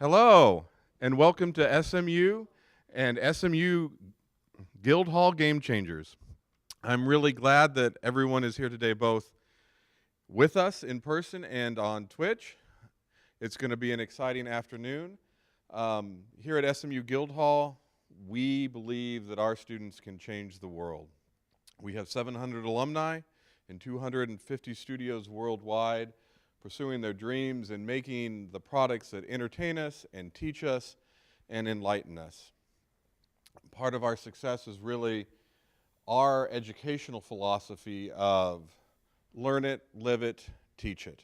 Hello, and welcome to SMU and SMU Guildhall Game Changers. I'm really glad that everyone is here today, both with us in person and on Twitch. It's going to be an exciting afternoon. Here at SMU Guildhall, we believe that our students can change the world. We have 700 alumni in 250 studios worldwide, pursuing their dreams and making the products that entertain us and teach us and enlighten us. Part of our success is really our educational philosophy of learn it, live it, teach it.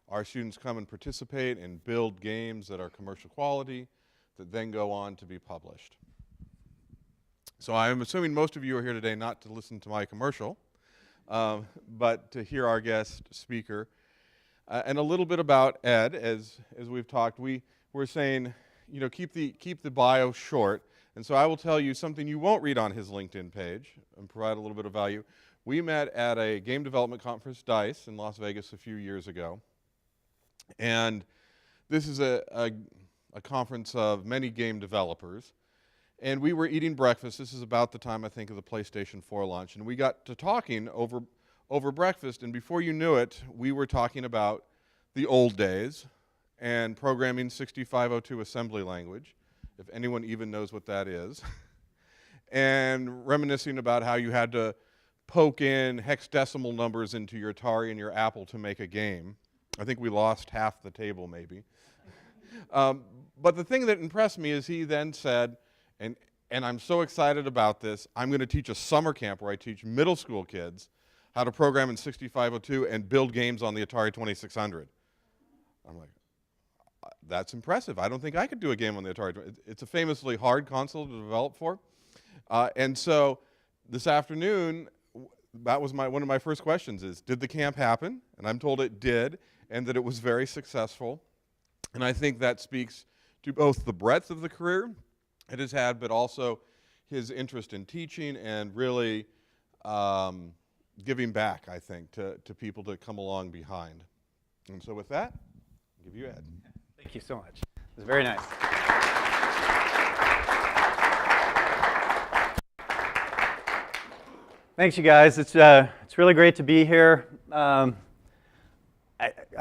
Our students come and participate and build games that are commercial quality that then go on to be published. So I'm assuming most of you are here today not to listen to my commercial, but to hear our guest speaker. And a little bit about Ed, as we've talked, we're saying, you know, keep the bio short. And so I will tell you something you won't read on his LinkedIn page and provide a little bit of value. We met at a game development conference, DICE, in Las Vegas a few years ago. And this is a conference of many game developers. And we were eating breakfast. This is about the time, I think, of the PlayStation 4 launch. And we got to talking over breakfast, and before you knew it, we were talking about the old days and programming 6502 assembly language, if anyone even knows what that is, and reminiscing about how you had to poke in hexadecimal numbers into your Atari and your Apple to make a game. I think we lost half the table, maybe. But the thing that impressed me is he then said, and I'm so excited about this, I'm going to teach a summer camp where I teach middle school kids how to program in 6502 and build games on the Atari 2600. I'm like, that's impressive. I don't think I could do a game on the Atari. It's a famously hard console to develop for. And so this afternoon, that was one of my first questions is, did the camp happen? And I'm told it did, and that it was very successful. And I think that speaks to both the breadth of the career it has had, but also his interest in teaching and really giving back, I think, to people to come along behind. And so with that, I'll give you Ed. Thank you so much. It was very nice. Thanks, you guys. It's really great to be here. I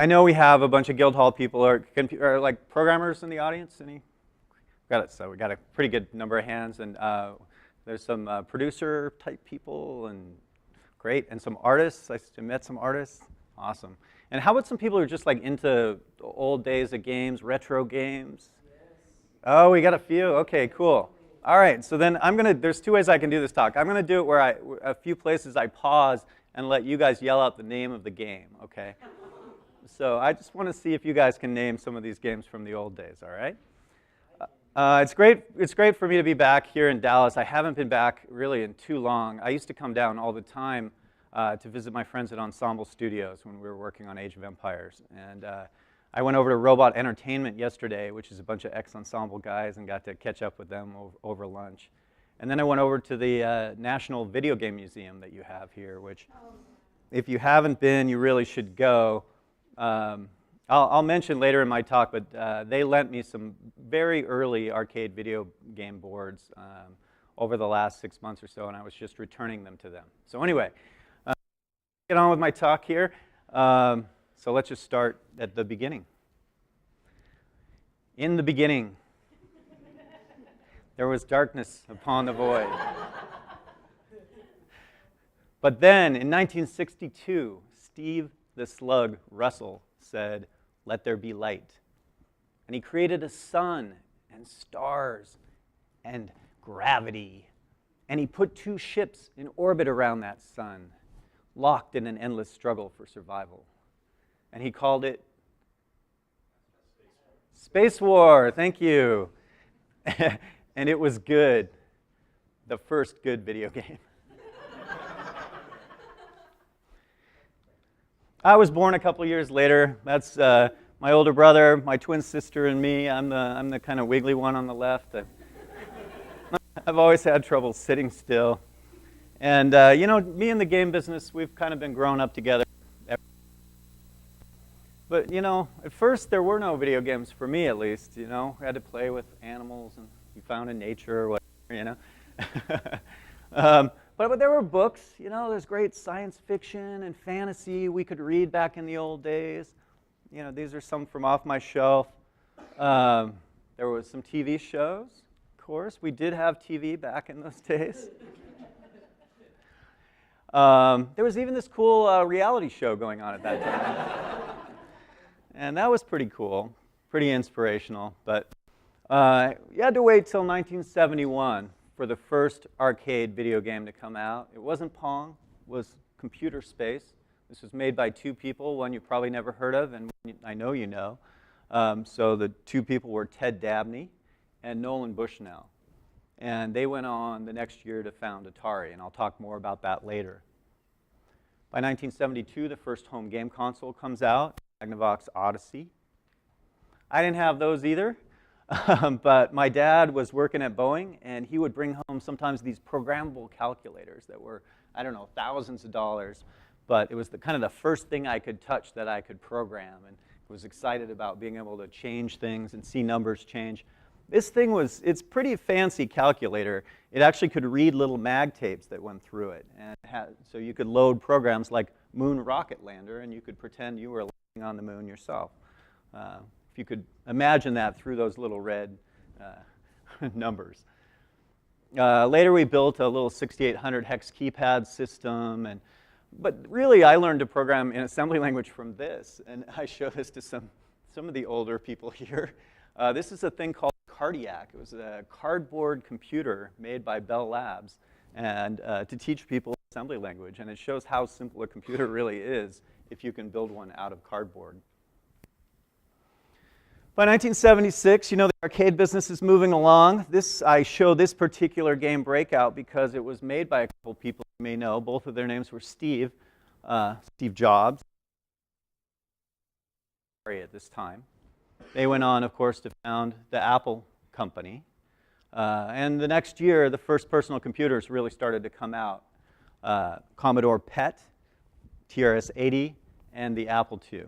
know we have a bunch of Guildhall people. Are like programmers in the audience? Any? Got it. So we got a pretty good number of hands, and there's some producer type people, and great, and some artists. I met some artists. Awesome. And how about some people who are just like into the old days of games, retro games? Yes. Oh, we got a few. Okay, cool. All right. So then there's two ways I can do this talk. I'm gonna do it where a few places I pause and let you guys yell out the name of the game. Okay. So I just want to see if you guys can name some of these games from the old days. All right. It's great for me to be back here in Dallas. I haven't been back really in too long. I used to come down all the time to visit my friends at Ensemble Studios when we were working on Age of Empires. And I went over to Robot Entertainment yesterday, which is a bunch of ex-Ensemble guys, and got to catch up with them over lunch. And then I went over to the National Video Game Museum that you have here, which if you haven't been, you really should go. I'll mention later in my talk, but they lent me some very early arcade video game boards over the last 6 months or so, and I was just returning them to them. So anyway, get on with my talk here. So let's just start at the beginning. In the beginning, there was darkness upon the void. But then, in 1962, Steve the Slug Russell said, "Let there be light." And he created a sun and stars and gravity. And he put two ships in orbit around that sun, locked in an endless struggle for survival. And he called it Space War. Thank you. And it was good. The first good video game. I was born a couple years later. That's my older brother, my twin sister, and me. I'm the kind of wiggly one on the left. I've always had trouble sitting still. And you know, me and the game business, we've kind of been growing up together. But, at first there were no video games for me, at least, I had to play with animals and you found in nature or whatever, but there were books, there's great science fiction and fantasy we could read back in the old days. These are some from off my shelf. There was some TV shows, of course. We did have TV back in those days. There was even this cool reality show going on at that time. And that was pretty cool, pretty inspirational. But you had to wait till 1971 for the first arcade video game to come out. It wasn't Pong, it was Computer Space. This was made by two people, one you probably never heard of, and one I know you know. So the two people were Ted Dabney and Nolan Bushnell. And they went on the next year to found Atari, and I'll talk more about that later. By 1972, the first home game console comes out, Magnavox Odyssey. I didn't have those either, but my dad was working at Boeing, and he would bring home sometimes these programmable calculators that were, I don't know, thousands of dollars, but it was kind of the first thing I could touch that I could program, and was excited about being able to change things and see numbers change. This thing it's pretty fancy calculator. It actually could read little mag tapes that went through it. And so you could load programs like Moon Rocket Lander, and you could pretend you were landing on the moon yourself. If you could imagine that through those little red numbers. Later we built a little 6800 hex keypad system. But really I learned to program in assembly language from this. And I show this to some of the older people here. This is a thing called Cardiac. It was a cardboard computer made by Bell Labs and to teach people assembly language. And it shows how simple a computer really is if you can build one out of cardboard. By 1976, the arcade business is moving along. I show this particular game Breakout because it was made by a couple people you may know. Both of their names were Steve Jobs at this time. They went on, of course, to found the Apple company. And the next year, the first personal computers really started to come out. Commodore PET, TRS-80, and the Apple II.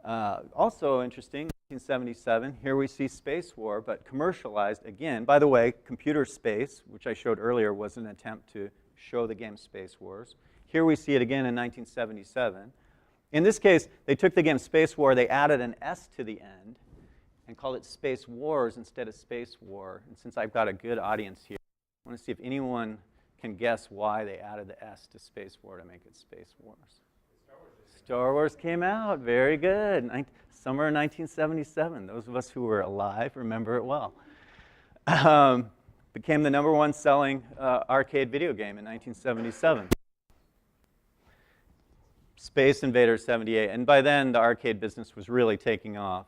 Also interesting, 1977, here we see Space War, but commercialized again. By the way, Computer Space, which I showed earlier, was an attempt to show the game Space Wars. Here we see it again in 1977. In this case, they took the game Space War, they added an S to the end, and called it Space Wars instead of Space War. And since I've got a good audience here, I want to see if anyone can guess why they added the S to Space War to make it Space Wars. Star Wars came out, very good. Summer of 1977. Those of us who were alive remember it well. Became the #1 selling arcade video game in 1977. Space Invaders 78, and by then the arcade business was really taking off.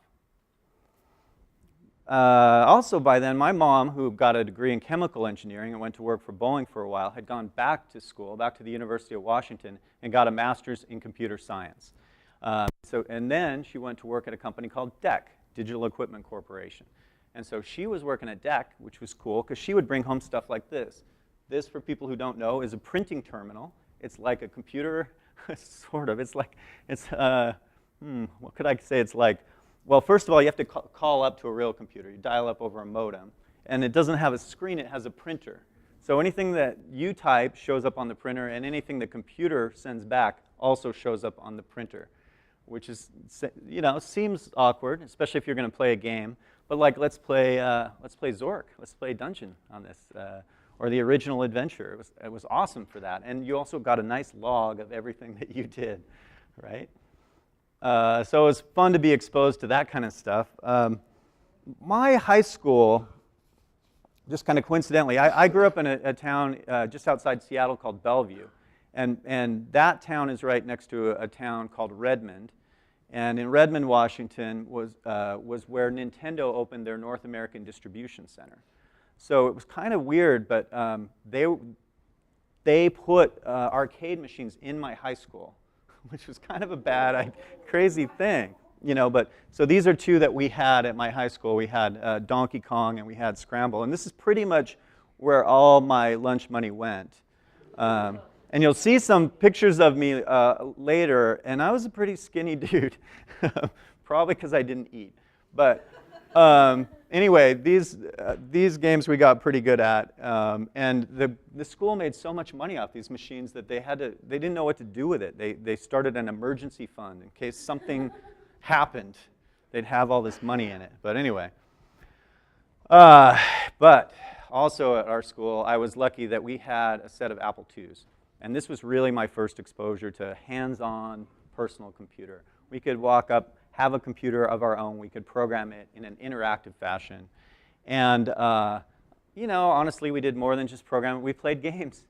Also by then, my mom, who got a degree in chemical engineering and went to work for Boeing for a while, had gone back to school, back to the University of Washington, and got a master's in computer science. And then she went to work at a company called DEC, Digital Equipment Corporation. And so she was working at DEC, which was cool, because she would bring home stuff like this. This, for people who don't know, is a printing terminal. It's like a computer, sort of. What could I say it's like? Well, first of all, you have to call up to a real computer. You dial up over a modem. And it doesn't have a screen, it has a printer. So anything that you type shows up on the printer, and anything the computer sends back also shows up on the printer, which is, seems awkward, especially if you're going to play a game. But like, let's play Zork. Let's play Dungeon on this, or the original Adventure. It was awesome for that. And you also got a nice log of everything that you did, right? So it was fun to be exposed to that kind of stuff. My high school, just kind of coincidentally, I grew up in a town just outside Seattle called Bellevue. And that town is right next to a town called Redmond. And in Redmond, Washington was where Nintendo opened their North American distribution center. So it was kind of weird, but they put arcade machines in my high school, which was kind of a bad, crazy thing, But so these are two that we had at my high school. We had Donkey Kong and we had Scramble, and this is pretty much where all my lunch money went. And you'll see some pictures of me later, and I was a pretty skinny dude, probably because I didn't eat. But anyway, these games we got pretty good at, and the school made so much money off these machines that they didn't know what to do with it. They started an emergency fund in case something happened. They'd have all this money in it. But anyway, but also at our school, I was lucky that we had a set of Apple IIs. And this was really my first exposure to hands-on personal computer. We could walk up, have a computer of our own. We could program it in an interactive fashion. And, honestly, we did more than just program it. We played games,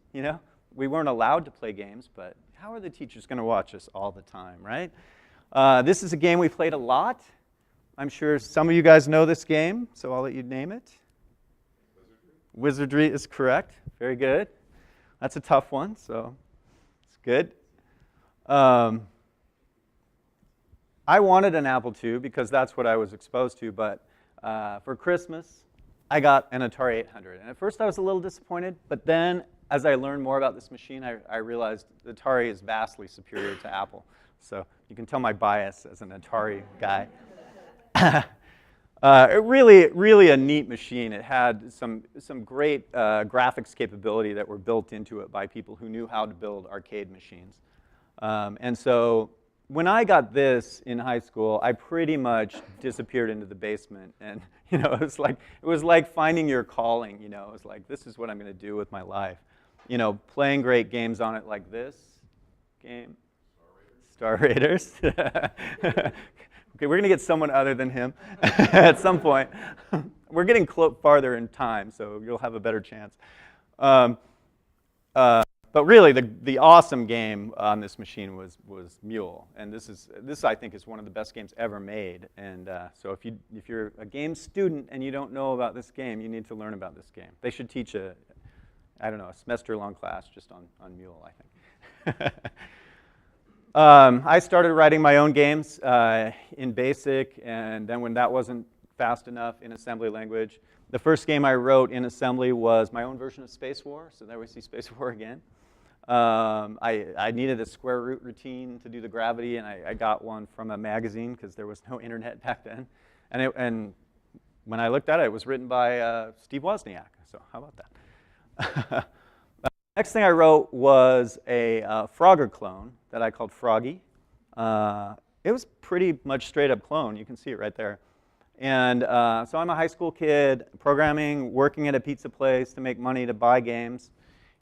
We weren't allowed to play games, but how are the teachers going to watch us all the time, right? This is a game we played a lot. I'm sure some of you guys know this game, so I'll let you name it. Wizardry is correct. Very good. That's a tough one, so it's good. I wanted an Apple II because that's what I was exposed to, but for Christmas, I got an Atari 800. And at first I was a little disappointed, but then as I learned more about this machine, I realized the Atari is vastly superior to Apple. So you can tell my bias as an Atari guy. Really a neat machine. It had some great graphics capability that were built into it by people who knew how to build arcade machines. And so when I got this in high school, I pretty much disappeared into the basement. And it was like finding your calling. It was like, this is what I'm going to do with my life. Playing great games on it like this game, Star Raiders. Okay, we're going to get someone other than him at some point. We're getting farther in time, so you'll have a better chance. But really, the awesome game on this machine was Mule, and this I think is one of the best games ever made. And so if you're a game student and you don't know about this game, you need to learn about this game. They should teach a semester-long class just on Mule, I think. I started writing my own games in BASIC, and then when that wasn't fast enough, in assembly language. The first game I wrote in assembly was my own version of Space War, so there we see Space War again. I needed a square root routine to do the gravity, and I got one from a magazine because there was no internet back then. And when I looked at it, it was written by Steve Wozniak, so how about that? Next thing I wrote was a Frogger clone that I called Froggy. It was pretty much straight up clone. You can see it right there. And so I'm a high school kid, programming, working at a pizza place to make money to buy games.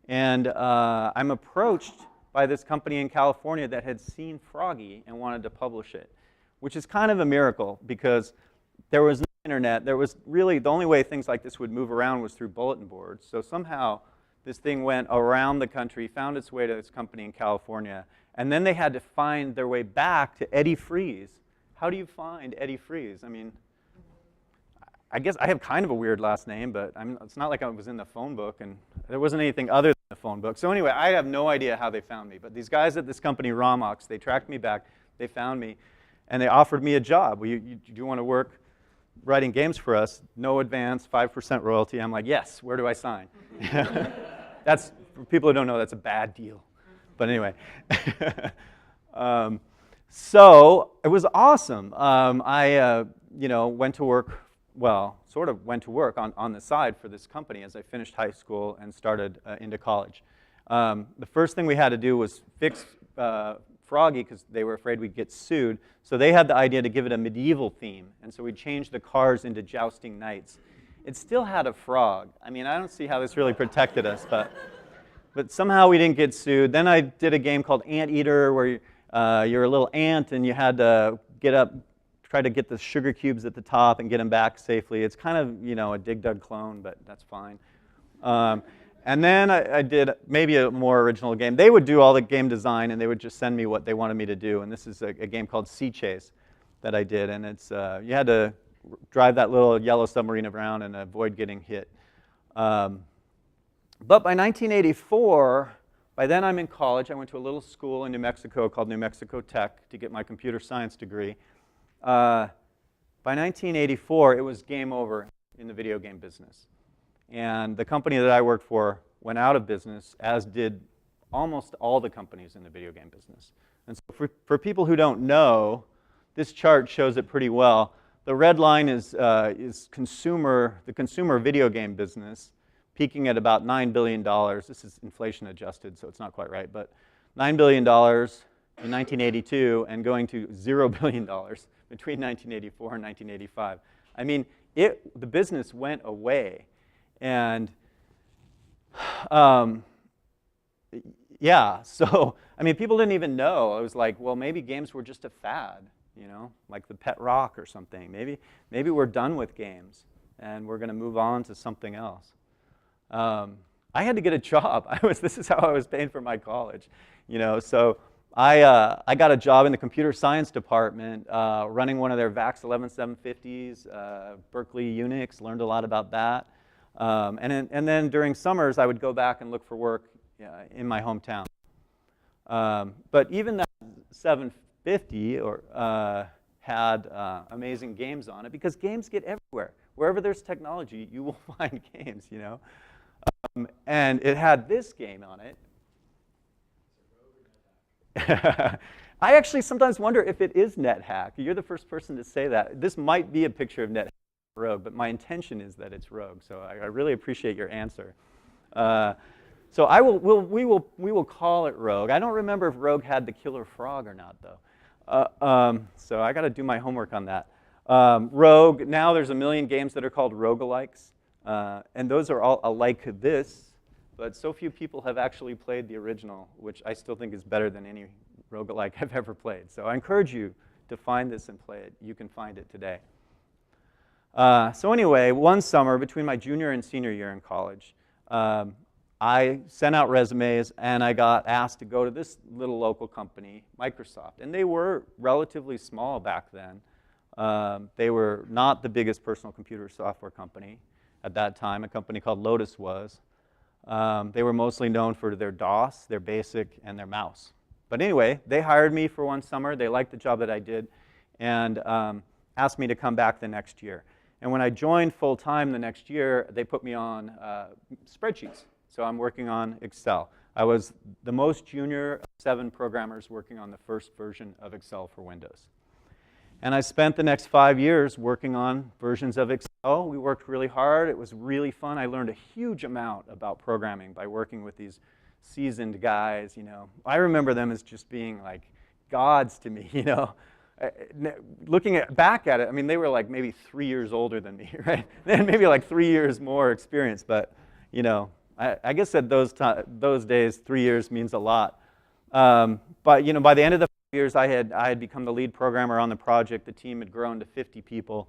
And I'm approached by this company in California that had seen Froggy and wanted to publish it, which is kind of a miracle because there was no internet. There was really, the only way things like this would move around was through bulletin boards. So somehow this thing went around the country, found its way to this company in California, and then they had to find their way back to Eddie Freeze. How do you find Eddie Freeze? I mean, I guess I have kind of a weird last name, but it's not like I was in the phone book, and there wasn't anything other than the phone book. So anyway, I have no idea how they found me. But these guys at this company, Romox, they tracked me back, they found me, and they offered me a job. Well, do you want to work writing games for us? No advance, 5% royalty. I'm like, yes, where do I sign? That's, for people who don't know, that's a bad deal. But anyway. So it was awesome. I went to work, well, sort of went to work on the side for this company as I finished high school and started into college. The first thing we had to do was fix Froggy because they were afraid we'd get sued. So they had the idea to give it a medieval theme. And so we changed the cars into jousting knights. It still had a frog. I mean, I don't see how this really protected us, but somehow we didn't get sued. Then I did a game called Anteater where you're a little ant and you had to get up, try to get the sugar cubes at the top and get them back safely. It's kind of, a Dig Dug clone, but that's fine. And then I did maybe a more original game. They would do all the game design and they would just send me what they wanted me to do. And this is a game called Sea Chase that I did. And it's you had to drive that little yellow submarine around and avoid getting hit. But by 1984, by then I'm in college. I went to a little school in New Mexico called New Mexico Tech to get my computer science degree. By 1984, it was game over in the video game business. And the company that I worked for went out of business, as did almost all the companies in the video game business. And so for people who don't know, this chart shows it pretty well. The red line is the consumer video game business, peaking at about $9 billion. This is inflation adjusted, so it's not quite right, but $9 billion in 1982 and going to $0 billion between 1984 and 1985. I mean, the business went away. And yeah, so, I mean, people didn't even know. It was like, well, maybe games were just a fad, you know, like the pet rock or something. Maybe we're done with games and we're going to move on to something else. I had to get a job. This is how I was paying for my college, you know. So I got a job in the computer science department, running one of their VAX 11750s, Berkeley Unix. Learned a lot about that. And then during summers, I would go back and look for work in my hometown. But even that 750 had amazing games on it, because games get everywhere. Wherever there's technology, you will find games, you know. And it had this game on it. I actually sometimes wonder if it is NetHack. You're the first person to say that. This might be a picture of NetHack Rogue, but my intention is that it's Rogue. So I really appreciate your answer. So we will call it Rogue. I don't remember if Rogue had the killer frog or not, though. So I got to do my homework on that. Rogue, now there's 1 million games that are called roguelikes. And those are all alike this, but so few people have actually played the original, which I still think is better than any roguelike I've ever played. So I encourage you to find this and play it. You can find it today. So anyway, one summer between my junior and senior year in college, I sent out resumes and I got asked to go to this little local company, Microsoft. And they were relatively small back then. They were not the biggest personal computer software company at that time. A company called Lotus was. They were mostly known for their DOS, their BASIC, and their mouse. But anyway, they hired me for one summer. They liked the job that I did and asked me to come back the next year. And when I joined full-time the next year, they put me on spreadsheets. So I'm working on Excel. I was the most junior of 7 programmers working on the first version of Excel for Windows. And I spent the next 5 years working on versions of Excel. We worked really hard. It was really fun. I learned a huge amount about programming by working with these seasoned guys, you know. I remember them as just being like gods to me, you know. Looking back at it, I mean, they were like maybe 3 years older than me, right? Then maybe like 3 years more experience. But, you know, I guess at those days, 3 years means a lot. But, you know, by the end of the years, I had become the lead programmer on the project. The team had grown to 50 people,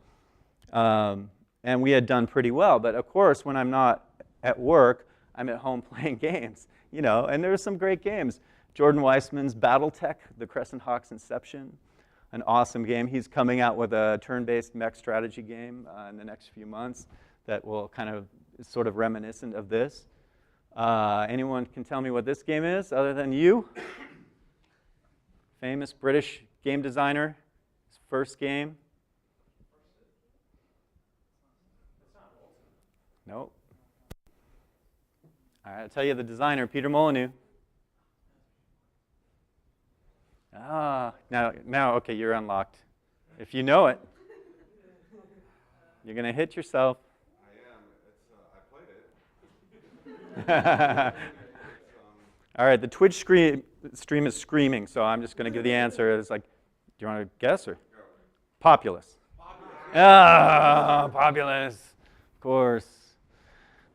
and we had done pretty well. But of course, when I'm not at work, I'm at home playing games, you know. And there were some great games. Jordan Weissman's BattleTech, the Crescent Hawk's Inception, an awesome game. He's coming out with a turn-based mech strategy game in the next few months that will kind of is sort of reminiscent of this. Anyone can tell me what this game is other than you? Famous British game designer, his first game. Nope. All right, I'll tell you the designer, Peter Molyneux. Now, okay, you're unlocked. If you know it, you're going to hit yourself. I am. I played it. All right, the Twitch stream is screaming, so I'm just going to give the answer. It's like, do you want to guess or? Populous. Populous, of course.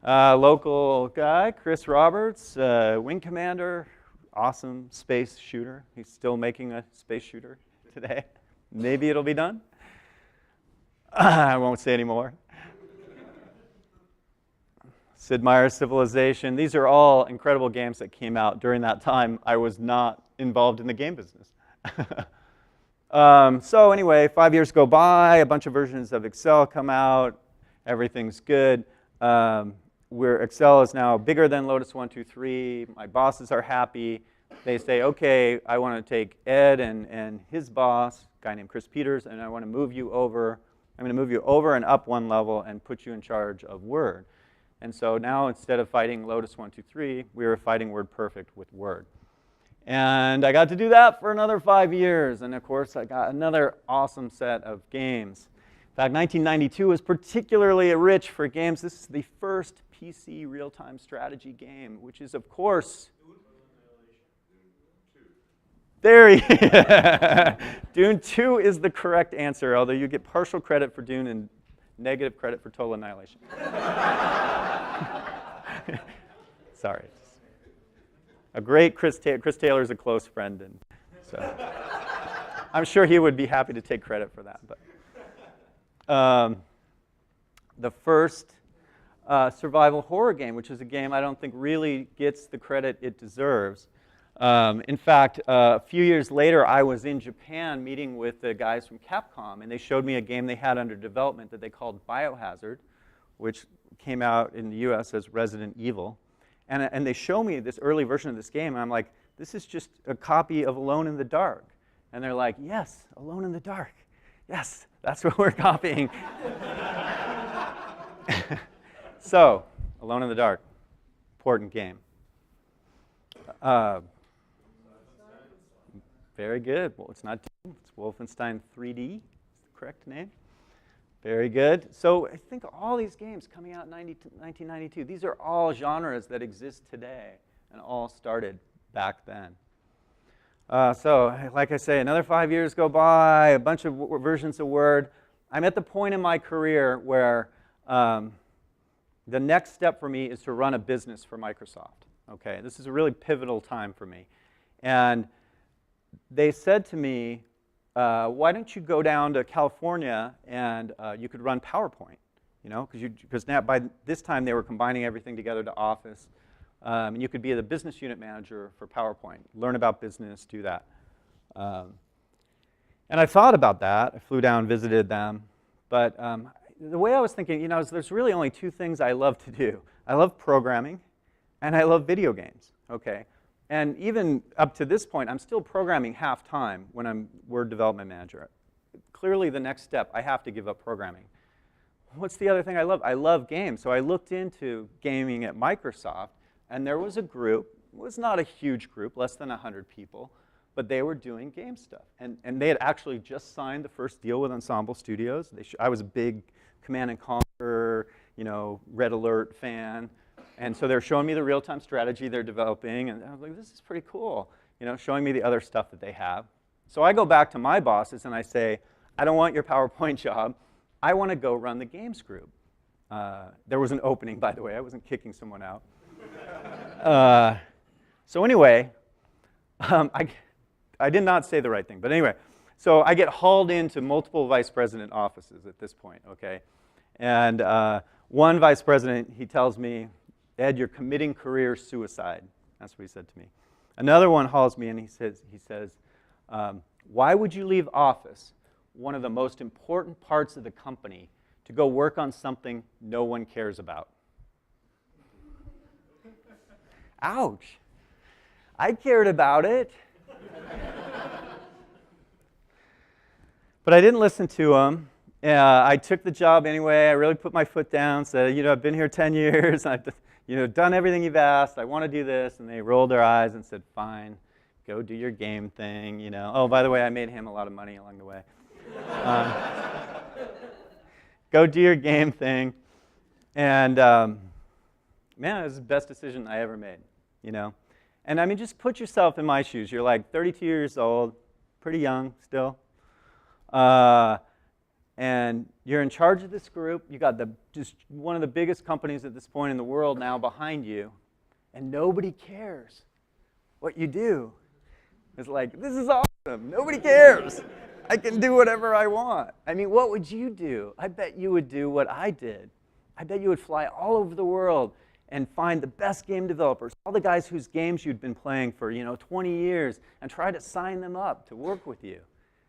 Local guy, Chris Roberts, wing commander, awesome space shooter. He's still making a space shooter today. Maybe it'll be done. I won't say any more. Sid Meier's Civilization. These are all incredible games that came out during that time. I was not involved in the game business. So anyway, 5 years go by, a bunch of versions of Excel come out, everything's good. Excel is now bigger than Lotus 1-2-3. My bosses are happy. They say, okay, I want to take Ed and his boss, a guy named Chris Peters, and I want to move you over. I'm going to move you over and up one level and put you in charge of Word. And so now instead of fighting Lotus 1-2-3, we were fighting WordPerfect with Word. And I got to do that for another 5 years. And of course, I got another awesome set of games. In fact, 1992 was particularly rich for games. This is the first PC real-time strategy game, which is, of course, there he is. Dune 2 is the correct answer, although you get partial credit for Dune and negative credit for Total Annihilation. Sorry. A great Chris Taylor is a close friend, and so I'm sure he would be happy to take credit for that. But the first survival horror game, which is a game I don't think really gets the credit it deserves. In fact, a few years later, I was in Japan meeting with the guys from Capcom, and they showed me a game they had under development that they called Biohazard, which came out in the US as Resident Evil. And they show me this early version of this game, and I'm like, this is just a copy of Alone in the Dark. And they're like, yes, Alone in the Dark. Yes, that's what we're copying. So, Alone in the Dark, important game. Very good. Well, it's not Doom, it's Wolfenstein 3D. It's the correct name. Very good. So I think all these games coming out in 1992, these are all genres that exist today and all started back then. So like I say, another 5 years go by, a bunch of versions of Word. I'm at the point in my career where the next step for me is to run a business for Microsoft. Okay, this is a really pivotal time for me. And they said to me, why don't you go down to California and you could run PowerPoint, you know, because now by this time they were combining everything together to Office. And you could be the business unit manager for PowerPoint, learn about business, do that. And I thought about that. I flew down, visited them. But the way I was thinking, you know, is there's really only two things I love to do. I love programming, and I love video games, okay? And even up to this point, I'm still programming half-time when I'm Word Development Manager. Clearly, the next step, I have to give up programming. What's the other thing I love? I love games. So I looked into gaming at Microsoft, and there was a group. It was not a huge group, less than 100 people, but they were doing game stuff. And they had actually just signed the first deal with Ensemble Studios. I was a big Command & Conquer, you know, Red Alert fan. And so they're showing me the real-time strategy they're developing, and I was like, this is pretty cool, you know, showing me the other stuff that they have. So I go back to my bosses and I say, I don't want your PowerPoint job. I want to go run the games group. There was an opening, by the way. I wasn't kicking someone out. So anyway, I did not say the right thing, but anyway. So I get hauled into multiple vice president offices at this point, okay? And one vice president, he tells me, Ed, you're committing career suicide. That's what he said to me. Another one hauls me and he says, why would you leave office, one of the most important parts of the company, to go work on something no one cares about? Ouch. I cared about it. But I didn't listen to him. I took the job anyway. I really put my foot down, said, you know, I've been here 10 years. I've done everything you've asked. I want to do this. And they rolled their eyes and said, fine, go do your game thing. You know. Oh, by the way, I made him a lot of money along the way. Go do your game thing. And man, it was the best decision I ever made, you know. And I mean, just put yourself in my shoes. You're like 32 years old, pretty young still. And you're in charge of this group. You got just one of the biggest companies at this point in the world now behind you, and nobody cares what you do. It's like, this is awesome. Nobody cares. I can do whatever I want. I mean, what would you do? I bet you would do what I did. I bet you would fly all over the world and find the best game developers, all the guys whose games you'd been playing for, 20 years, and try to sign them up to work with you.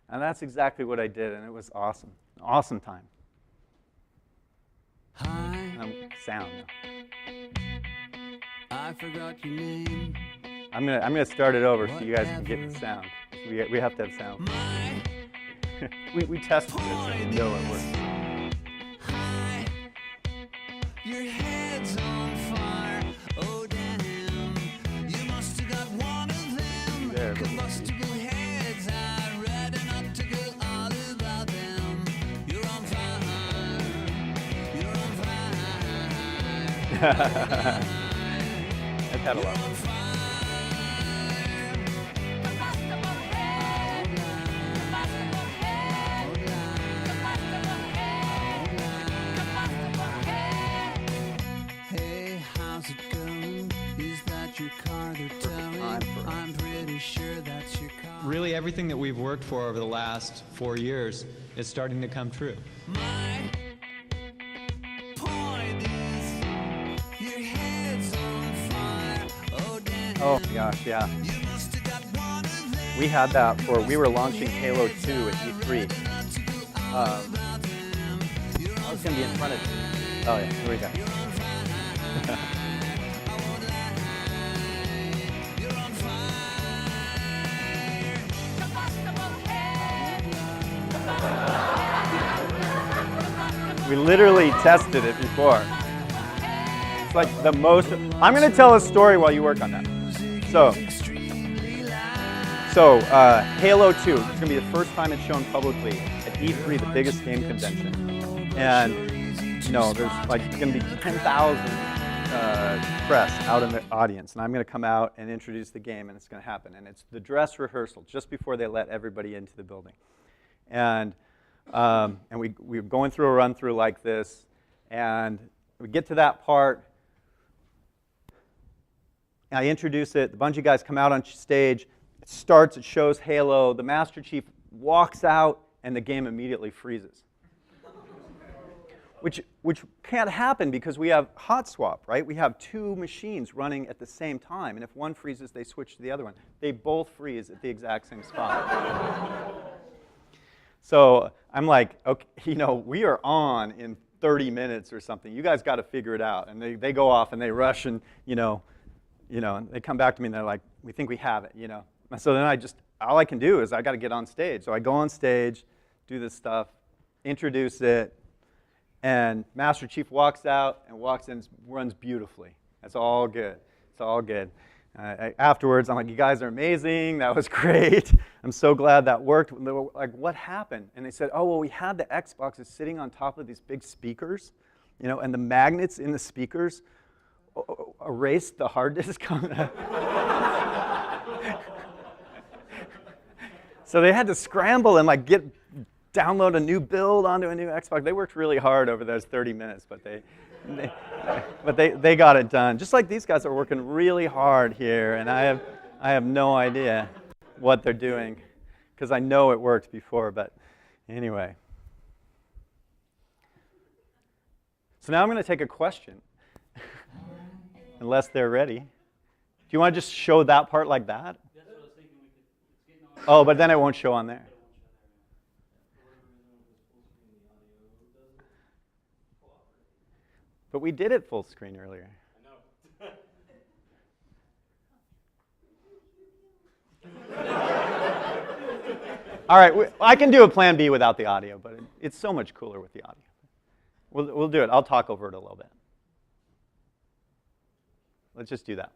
And that's exactly what I did, and it was awesome. An awesome time. Hi. Sound. I forgot your name. I'm gonna start it over so you guys can get the sound. We have to have sound. we tested this and we know it works. Hi. Your head's on guys will see. I've had a lot. Hey, how's it going? Is that your car they're towing? I'm pretty sure that's your car. Really, everything that we've worked for over the last 4 years is starting to come true. My point is, your head's on fire. Oh, damn. Oh my gosh, yeah. You must have got one of them. We had that we were launching Halo 2 at E3. I was going to be in front of you. Oh yeah, here we go. We literally tested it before. It's like the most. I'm going to tell a story while you work on that. So Halo 2 is going to be the first time it's shown publicly at E3, the biggest game convention. And there's like going to be 10,000 press out in the audience, and I'm going to come out and introduce the game, and it's going to happen. And it's the dress rehearsal just before they let everybody into the building. And we're going through a run through like this, and we get to that part. And I introduce it. The Bungie guys come out on stage. It starts. It shows Halo. The Master Chief walks out, and the game immediately freezes. Which can't happen because we have hot swap, right? We have two machines running at the same time, and if one freezes, they switch to the other one. They both freeze at the exact same spot. So I'm like, okay, we are on in 30 minutes or something. You guys got to figure it out. And they go off and they rush and and they come back to me and they're like, we think we have it, So then all I can do is I got to get on stage. So I go on stage, do this stuff, introduce it, and Master Chief walks out and walks in, runs beautifully. That's all good. It's all good. Afterwards, I'm like, you guys are amazing. That was great. I'm so glad that worked. And they were like, what happened? And they said, oh, well, we had the Xboxes sitting on top of these big speakers, and the magnets in the speakers erased the hard disk. So they had to scramble and download a new build onto a new Xbox. They worked really hard over those 30 minutes, but they got it done. Just like these guys are working really hard here, and I have no idea what they're doing because I know it worked before, but anyway. So now I'm going to take a question, unless they're ready. Do you want to just show that part like that? That's what I was thinking. It's getting on. Oh, but then it won't show on there. But we did it full screen earlier. I know. All right, I can do a plan B without the audio, but it's so much cooler with the audio. We'll do it. I'll talk over it a little bit. Let's just do that.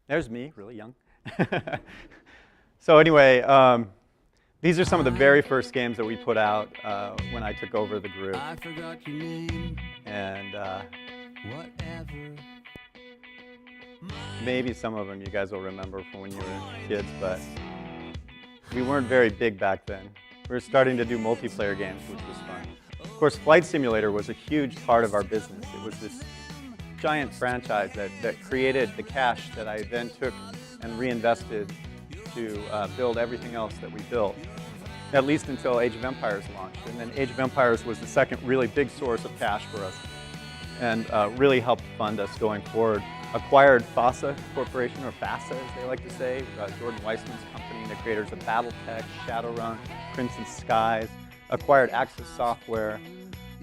There's me, really young. So anyway, these are some of the very first games that we put out when I took over the group. I forgot your name. And Whatever. maybe some of them you guys will remember from when you were kids, but we weren't very big back then. We were starting to do multiplayer games, which was fun. Of course, Flight Simulator was a huge part of our business. It was this giant franchise that created the cash that I then took and reinvested to build everything else that we built, at least until Age of Empires launched. And then Age of Empires was the second really big source of cash for us and really helped fund us going forward. Acquired FASA Corporation, or FASA as they like to say, Jordan Weissman's company, the creators of BattleTech, Shadowrun, Crimson Skies. Acquired Axis Software.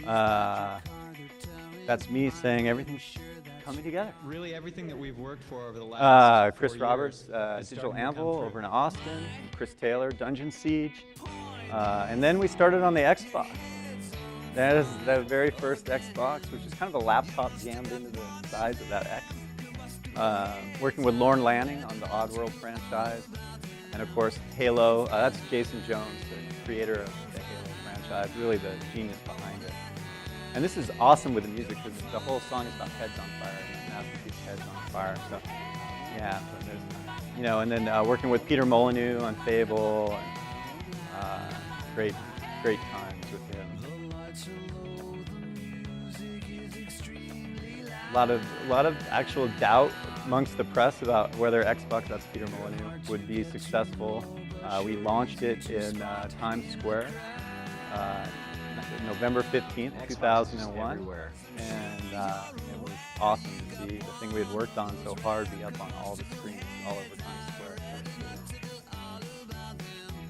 That's me saying everything's coming together. Really, everything that we've worked for over the last Chris 4 Roberts, years is Digital starting to come Anvil true. over in Austin. Chris Taylor, Dungeon Siege. And then we started on the Xbox. That is the very first Xbox, which is kind of a laptop jammed into the sides of that X. working with Lorne Lanning on the Oddworld franchise. And of course, Halo, that's Jason Jones, the creator of the Halo franchise, really the genius behind it. And this is awesome with the music because the whole song is about heads on fire, masterpiece Heads on Fire. So yeah, so there's, and then working with Peter Molyneux on Fable, and great times with him. A lot of actual doubt amongst the press about whether Xbox, that's Peter Molyneux, would be successful. We launched it in Times Square, November 15th, 2001. And it was awesome to see the thing we had worked on so hard be up on all the screens all over Times Square.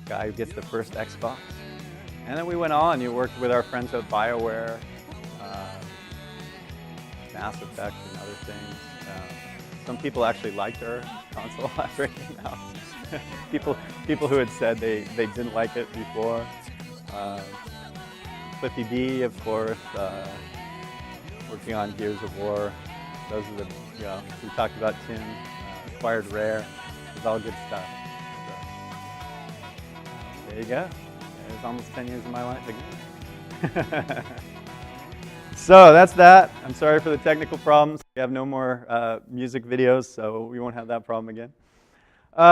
Guy who gets the first Xbox. And then we went on, you worked with our friends at BioWare, Mass Effect and other things. Some people actually liked our console after it came out. people who had said they didn't like it before. Cliffy B, of course, working on Gears of War. Those are the, we talked about Tim, Acquired Rare. It's all good stuff. So, there you go. There's almost 10 years of my life again. So that's that. I'm sorry for the technical problems. We have no more music videos, so we won't have that problem again.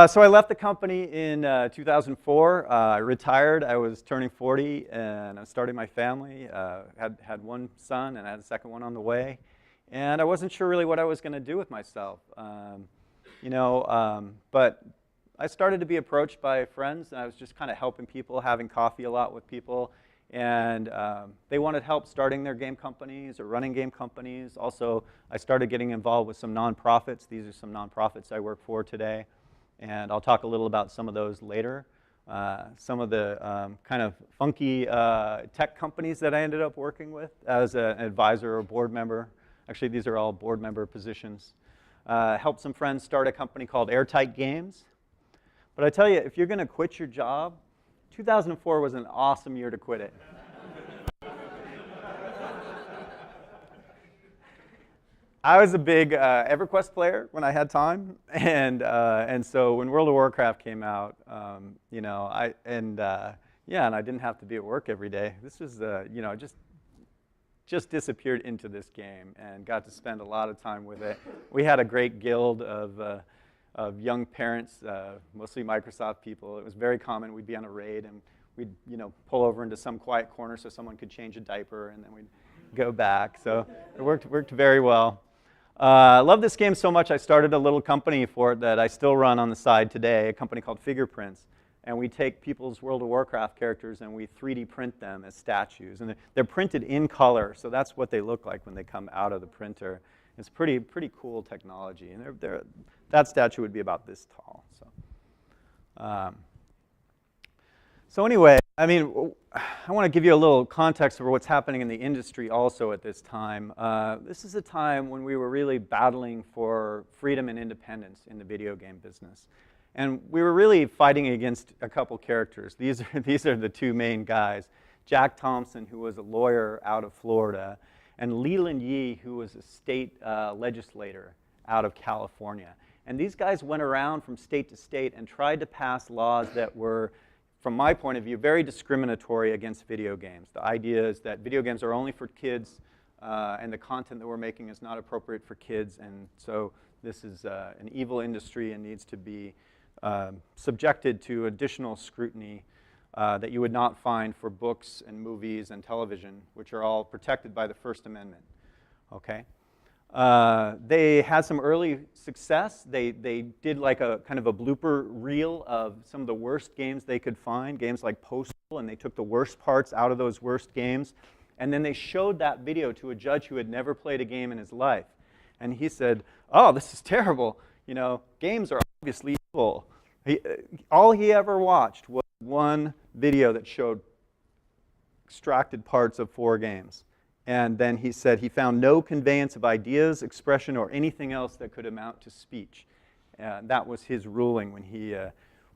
So I left the company in 2004. I retired. I was turning 40, and I started my family. Had one son, and I had a second one on the way. And I wasn't sure really what I was going to do with myself. But I started to be approached by friends, and I was just kind of helping people, having coffee a lot with people. And they wanted help starting their game companies or running game companies. Also, I started getting involved with some nonprofits. These are some nonprofits I work for today. And I'll talk a little about some of those later. Some of the kind of funky tech companies that I ended up working with as an advisor or board member. Actually, these are all board member positions. Helped some friends start a company called Airtight Games. But I tell you, if you're going to quit your job, 2004 was an awesome year to quit it. I was a big EverQuest player when I had time, and so when World of Warcraft came out, and I didn't have to be at work every day. This was, just disappeared into this game and got to spend a lot of time with it. We had a great guild of young parents, mostly Microsoft people. It was very common. We'd be on a raid and we'd pull over into some quiet corner so someone could change a diaper, and then we'd go back. So it worked very well. I love this game so much I started a little company for it that I still run on the side today, a company called Fingerprints. And we take people's World of Warcraft characters and we 3D print them as statues. And they're printed in color, so that's what they look like when they come out of the printer. It's pretty cool technology. And that statue would be about this tall. So anyway, I want to give you a little context for what's happening in the industry also at this time. This is a time when we were really battling for freedom and independence in the video game business. And we were really fighting against a couple characters. These are the two main guys. Jack Thompson, who was a lawyer out of Florida, and Leland Yee, who was a state legislator out of California. And these guys went around from state to state and tried to pass laws that were, from my point of view, very discriminatory against video games. The idea is that video games are only for kids, and the content that we're making is not appropriate for kids, and so this is an evil industry and needs to be subjected to additional scrutiny that you would not find for books and movies and television, which are all protected by the First Amendment. Okay? They had some early success. They did like a kind of a blooper reel of some of the worst games they could find, games like Postal, and they took the worst parts out of those worst games. And then they showed that video to a judge who had never played a game in his life. And he said, "Oh, this is terrible. Games are obviously evil." All he ever watched was one video that showed extracted parts of 4 games. And then he said he found no conveyance of ideas, expression, or anything else that could amount to speech. That was his ruling when he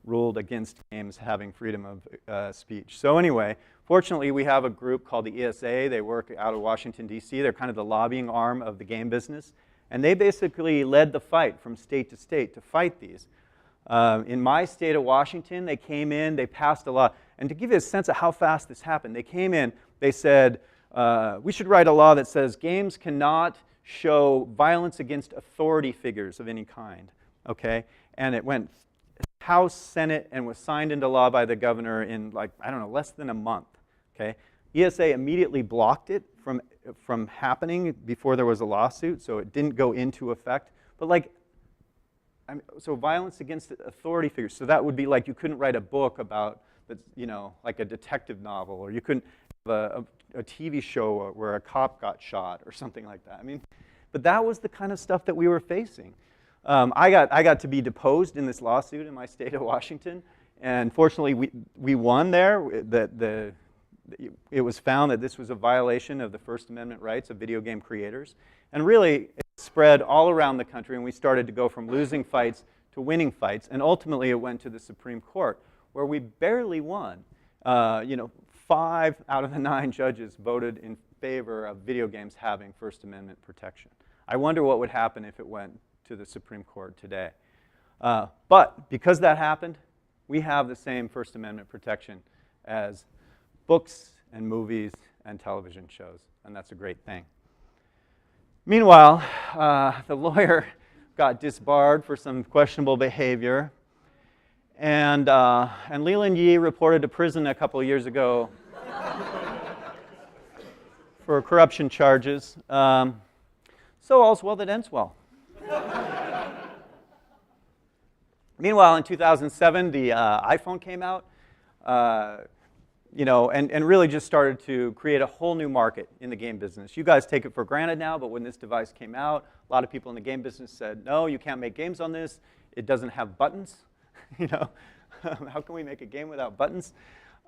ruled against games having freedom of speech. So anyway, fortunately, we have a group called the ESA. They work out of Washington, D.C. They're kind of the lobbying arm of the game business. And they basically led the fight from state to state to fight these. In my state of Washington, they came in, they passed a law. And to give you a sense of how fast this happened, they came in, they said, we should write a law that says games cannot show violence against authority figures of any kind, okay? And it went House, Senate, and was signed into law by the governor in, like, I don't know, less than a month, okay? ESA immediately blocked it from happening before there was a lawsuit, so it didn't go into effect. But like, so violence against authority figures, so that would be like you couldn't write a book about, like a detective novel, or you couldn't have a TV show where a cop got shot or something like that. I mean, but that was the kind of stuff that we were facing. I got to be deposed in this lawsuit in my state of Washington, and fortunately we won there. It was found that this was a violation of the First Amendment rights of video game creators, and really it spread all around the country, and we started to go from losing fights to winning fights, and ultimately it went to the Supreme Court, where we barely won. 5 out of the 9 judges voted in favor of video games having First Amendment protection. I wonder what would happen if it went to the Supreme Court today. But because that happened, we have the same First Amendment protection as books and movies and television shows, and that's a great thing. Meanwhile, the lawyer got disbarred for some questionable behavior, and Leland Yee reported to prison a couple of years ago for corruption charges. So all's well that ends well. Meanwhile, in 2007, the iPhone came out, and really just started to create a whole new market in the game business. You guys take it for granted now, but when this device came out, a lot of people in the game business said, no, you can't make games on this. It doesn't have buttons. How can we make a game without buttons?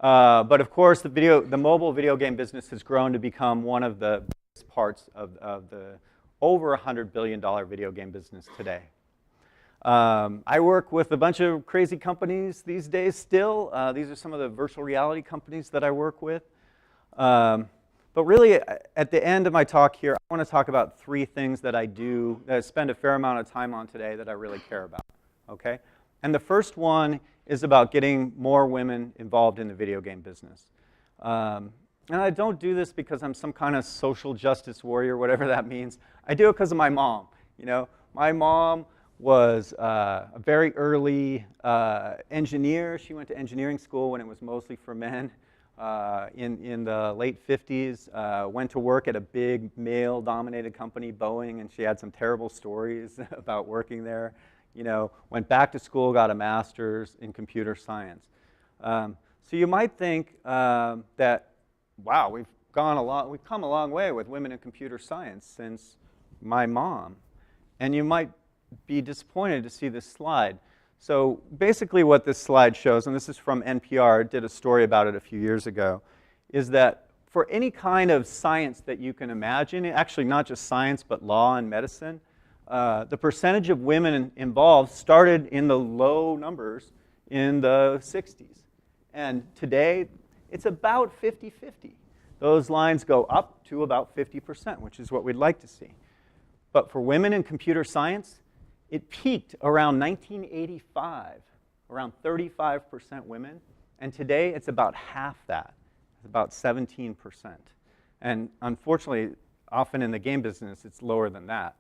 But of course, the mobile video game business has grown to become one of the biggest parts of the over $100 billion video game business today. I work with a bunch of crazy companies these days still. These are some of the virtual reality companies that I work with. But really, at the end of my talk here, I want to talk about 3 things that I do, that I spend a fair amount of time on today that I really care about, okay? And the first one is about getting more women involved in the video game business. And I don't do this because I'm some kind of social justice warrior, whatever that means. I do it because of my mom. My mom was a very early engineer. She went to engineering school when it was mostly for men in the late 50s. Went to work at a big male-dominated company, Boeing, and she had some terrible stories about working there. Went back to school, got a master's in computer science. So you might think that, wow, we've come a long way with women in computer science since my mom. And you might be disappointed to see this slide. So basically what this slide shows, and this is from NPR, did a story about it a few years ago, is that for any kind of science that you can imagine, actually not just science but law and medicine, the percentage of women involved started in the low numbers in the 60s. And today, it's about 50-50. Those lines go up to about 50%, which is what we'd like to see. But for women in computer science, it peaked around 1985, around 35% women. And today, it's about half that. It's about 17%. And unfortunately, often in the game business, it's lower than that.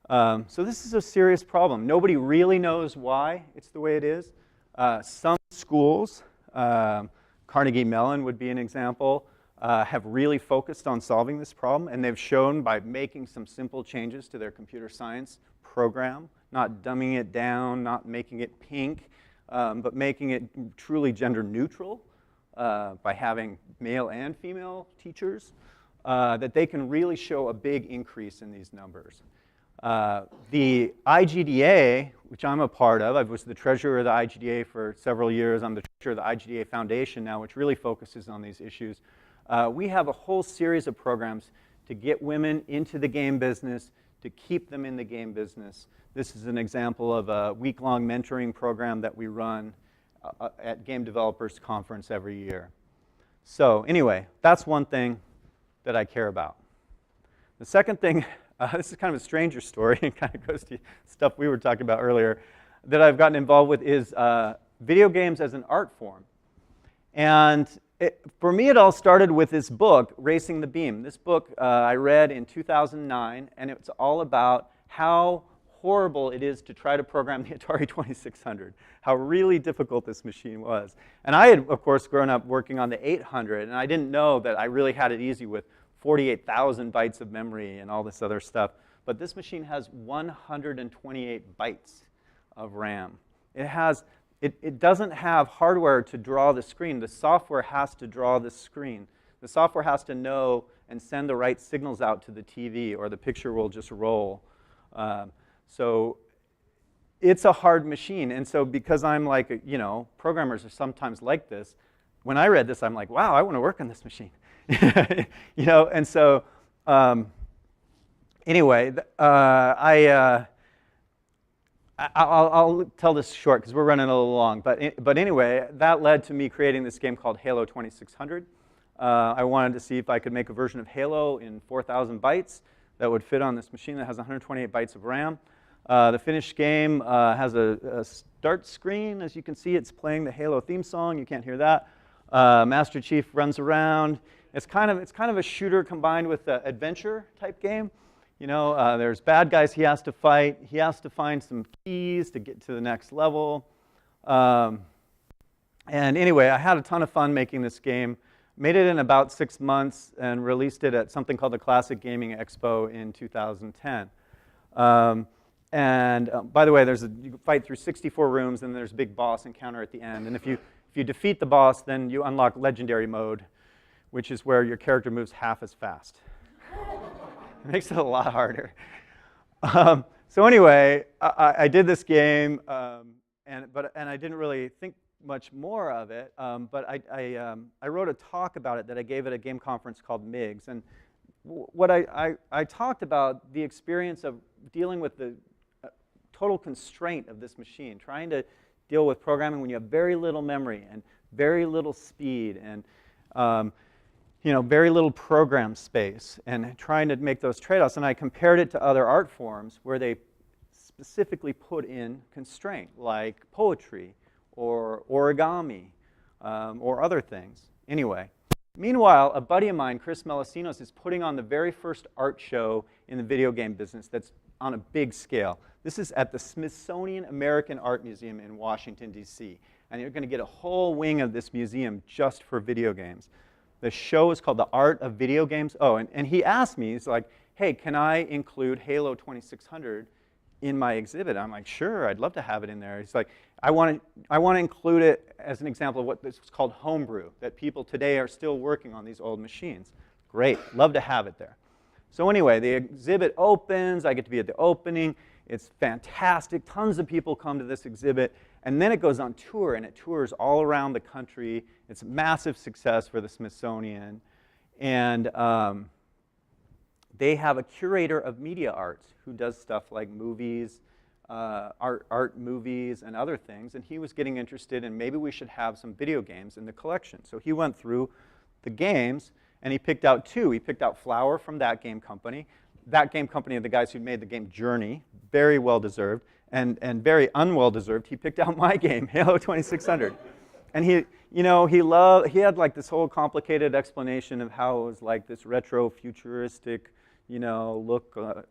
So this is a serious problem. Nobody really knows why it's the way it is. Some schools, Carnegie Mellon would be an example, have really focused on solving this problem, and they've shown by making some simple changes to their computer science program, not dumbing it down, not making it pink, but making it truly gender neutral by having male and female teachers, that they can really show a big increase in these numbers. The IGDA, which I'm a part of, I was the treasurer of the IGDA for several years. I'm the treasurer of the IGDA Foundation now, which really focuses on these issues. We have a whole series of programs to get women into the game business, to keep them in the game business. This is an example of a week-long mentoring program that we run at Game Developers Conference every year. So anyway, that's one thing that I care about. The second thing this is kind of a stranger story. It kind of goes to stuff we were talking about earlier, that I've gotten involved with is video games as an art form. And for me, it all started with this book, Racing the Beam. This book I read in 2009, and it's all about how horrible it is to try to program the Atari 2600, how really difficult this machine was. And I had, of course, grown up working on the 800, and I didn't know that I really had it easy with 48,000 bytes of memory and all this other stuff. But this machine has 128 bytes of RAM. It doesn't have hardware to draw the screen. The software has to draw the screen. The software has to know and send the right signals out to the TV, or the picture will just roll. So it's a hard machine. And so because I'm like, programmers are sometimes like this, when I read this, I'm like, wow, I want to work on this machine. And so anyway, I'll tell this short because we're running a little long. But anyway, that led to me creating this game called Halo 2600. I wanted to see if I could make a version of Halo in 4,000 bytes that would fit on this machine that has 128 bytes of RAM. The finished game has a start screen. As you can see, it's playing the Halo theme song. You can't hear that. Master Chief runs around. It's kind of a shooter combined with an adventure type game. There's bad guys he has to fight. He has to find some keys to get to the next level. And anyway, I had a ton of fun making this game. Made it in about 6 months and released it at something called the Classic Gaming Expo in 2010. By the way, you fight through 64 rooms, and there's a big boss encounter at the end. And if you defeat the boss, then you unlock Legendary Mode, which is where your character moves half as fast. It makes it a lot harder. So anyway, I did this game, and I didn't really think much more of it. But I wrote a talk about it that I gave at a game conference called MIGS. And what I talked about the experience of dealing with the total constraint of this machine, trying to deal with programming when you have very little memory and very little speed and very little program space, and trying to make those trade-offs. And I compared it to other art forms where they specifically put in constraint, like poetry or origami or other things. Anyway, meanwhile, a buddy of mine, Chris Melasinos, is putting on the very first art show in the video game business that's on a big scale. This is at the Smithsonian American Art Museum in Washington, D.C. And you're going to get a whole wing of this museum just for video games. The show is called The Art of Video Games. Oh, and he asked me, he's like, hey, can I include Halo 2600 in my exhibit? I'm like, sure, I'd love to have it in there. He's like, I want to include it as an example of what this is called homebrew, that people today are still working on these old machines. Great, love to have it there. So anyway, the exhibit opens. I get to be at the opening. It's fantastic. Tons of people come to this exhibit. And then it goes on tour, and it tours all around the country. It's a massive success for the Smithsonian. And they have a curator of media arts who does stuff like movies, art movies, and other things. And he was getting interested in maybe we should have some video games in the collection. So he went through the games, and he picked out two. He picked out Flower from that game company. That game company are the guys who made the game Journey, very well-deserved. And very unwell-deserved, he picked out my game, Halo 2600. And he had like this whole complicated explanation of how it was like this retro-futuristic, look, on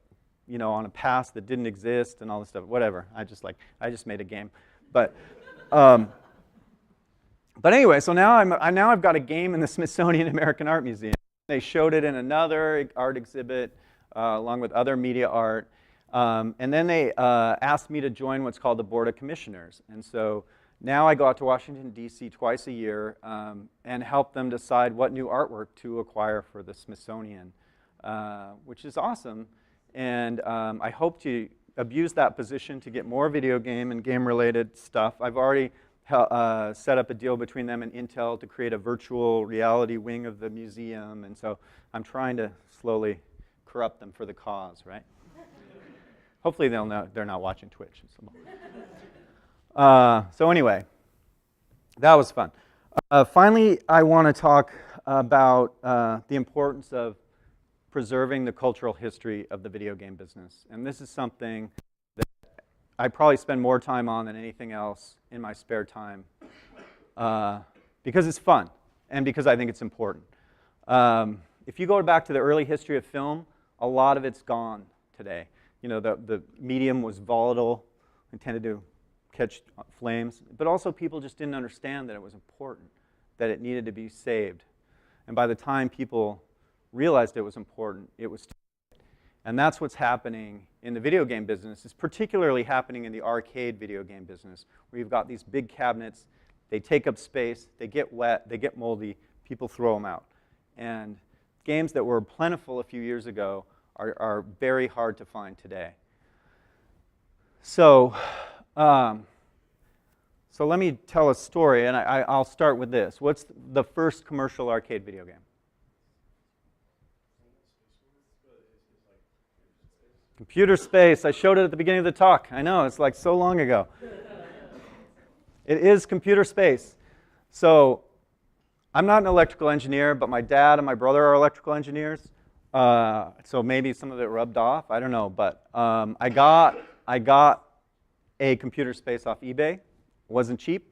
a past that didn't exist and all this stuff. Whatever. I just made a game. But anyway, so now I've got a game in the Smithsonian American Art Museum. They showed it in another art exhibit along with other media art. And then they asked me to join what's called the Board of Commissioners. And so now I go out to Washington, D.C. twice a year and help them decide what new artwork to acquire for the Smithsonian, which is awesome. And I hope to abuse that position to get more video game and game-related stuff. I've already set up a deal between them and Intel to create a virtual reality wing of the museum. And so I'm trying to slowly corrupt them for the cause, right? Hopefully they'll know they're not watching Twitch. So anyway, that was fun. Finally, I want to talk about the importance of preserving the cultural history of the video game business. And this is something that I probably spend more time on than anything else in my spare time because it's fun and because I think it's important. If you go back to the early history of film, a lot of it's gone today. You know, the medium was volatile and tended to catch flames, but also people just didn't understand that it was important, that it needed to be saved. And by the time people realized it was important, it was too late. And that's what's happening in the video game business. It's particularly happening in the arcade video game business, where you've got these big cabinets, they take up space, they get wet, they get moldy, people throw them out. And games that were plentiful a few years ago are very hard to find today. So let me tell a story, and I'll start with this. What's the first commercial arcade video game? Computer Space. I showed it at the beginning of the talk. I know, it's like so long ago. It is Computer Space. So I'm not an electrical engineer, but my dad and my brother are electrical engineers. So maybe some of it rubbed off. I don't know. But I got a Computer Space off eBay. It wasn't cheap,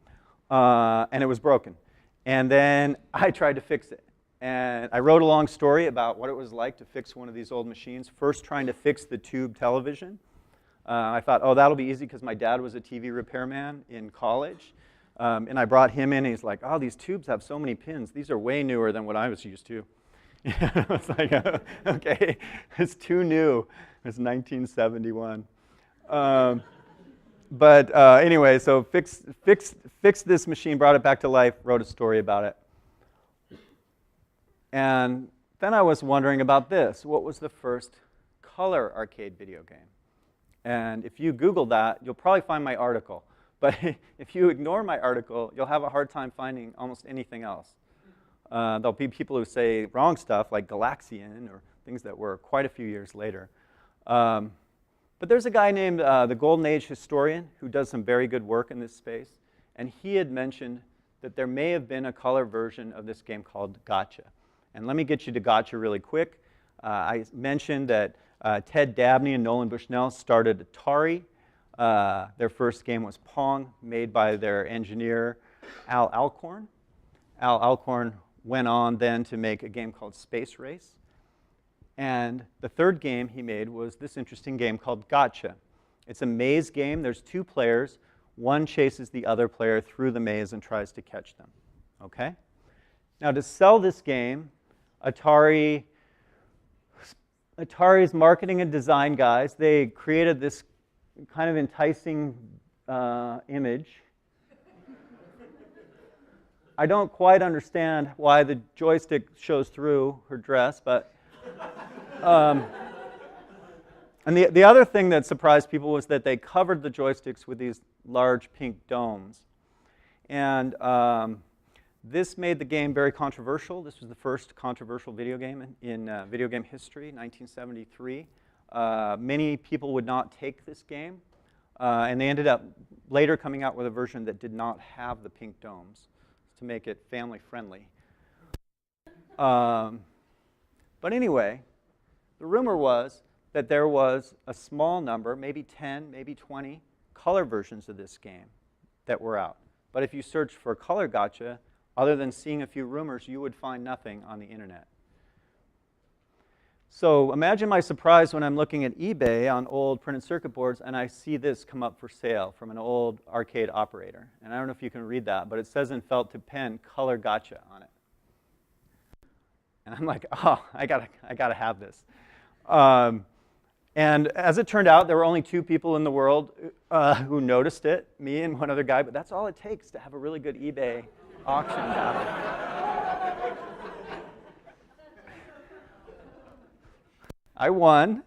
and it was broken. And then I tried to fix it. And I wrote a long story about what it was like to fix one of these old machines. First, trying to fix the tube television. I thought, oh, that'll be easy because my dad was a TV repairman in college. And I brought him in, and he's like, oh, these tubes have so many pins. These are way newer than what I was used to. I was like, okay, it's too new. It's 1971. Anyway, so fixed this machine, brought it back to life, wrote a story about it. And then I was wondering about this. What was the first color arcade video game? And if you Google that, you'll probably find my article. But if you ignore my article, you'll have a hard time finding almost anything else. There'll be people who say wrong stuff, like Galaxian, or things that were quite a few years later. But there's a guy named the Golden Age Historian who does some very good work in this space. And he had mentioned that there may have been a color version of this game called Gotcha. And let me get you to Gotcha really quick. I mentioned that Ted Dabney and Nolan Bushnell started Atari. Their first game was Pong, made by their engineer, Al Alcorn. Al Alcorn went on then to make a game called Space Race. And the third game he made was this interesting game called Gotcha. It's a maze game. There's two players. One chases the other player through the maze and tries to catch them. Okay? Now, to sell this game, Atari's marketing and design guys, they created this kind of enticing image. I don't quite understand why the joystick shows through her dress, but and the other thing that surprised people was that they covered the joysticks with these large pink domes. And this made the game very controversial. This was the first controversial video game in video game history, 1973. Many people would not take this game, and they ended up later coming out with a version that did not have the pink domes to make it family friendly. But anyway, the rumor was that there was a small number, maybe 10, maybe 20, color versions of this game that were out. But if you search for Color Gotcha, other than seeing a few rumors, you would find nothing on the internet. So imagine my surprise when I'm looking at eBay on old printed circuit boards and I see this come up for sale from an old arcade operator. And I don't know if you can read that, but it says in felt tip pen, Color Gotcha on it. And I'm like, oh, I gotta have this. And as it turned out, there were only 2 people in the world who noticed it, me and one other guy, but that's all it takes to have a really good eBay auction battle. I won,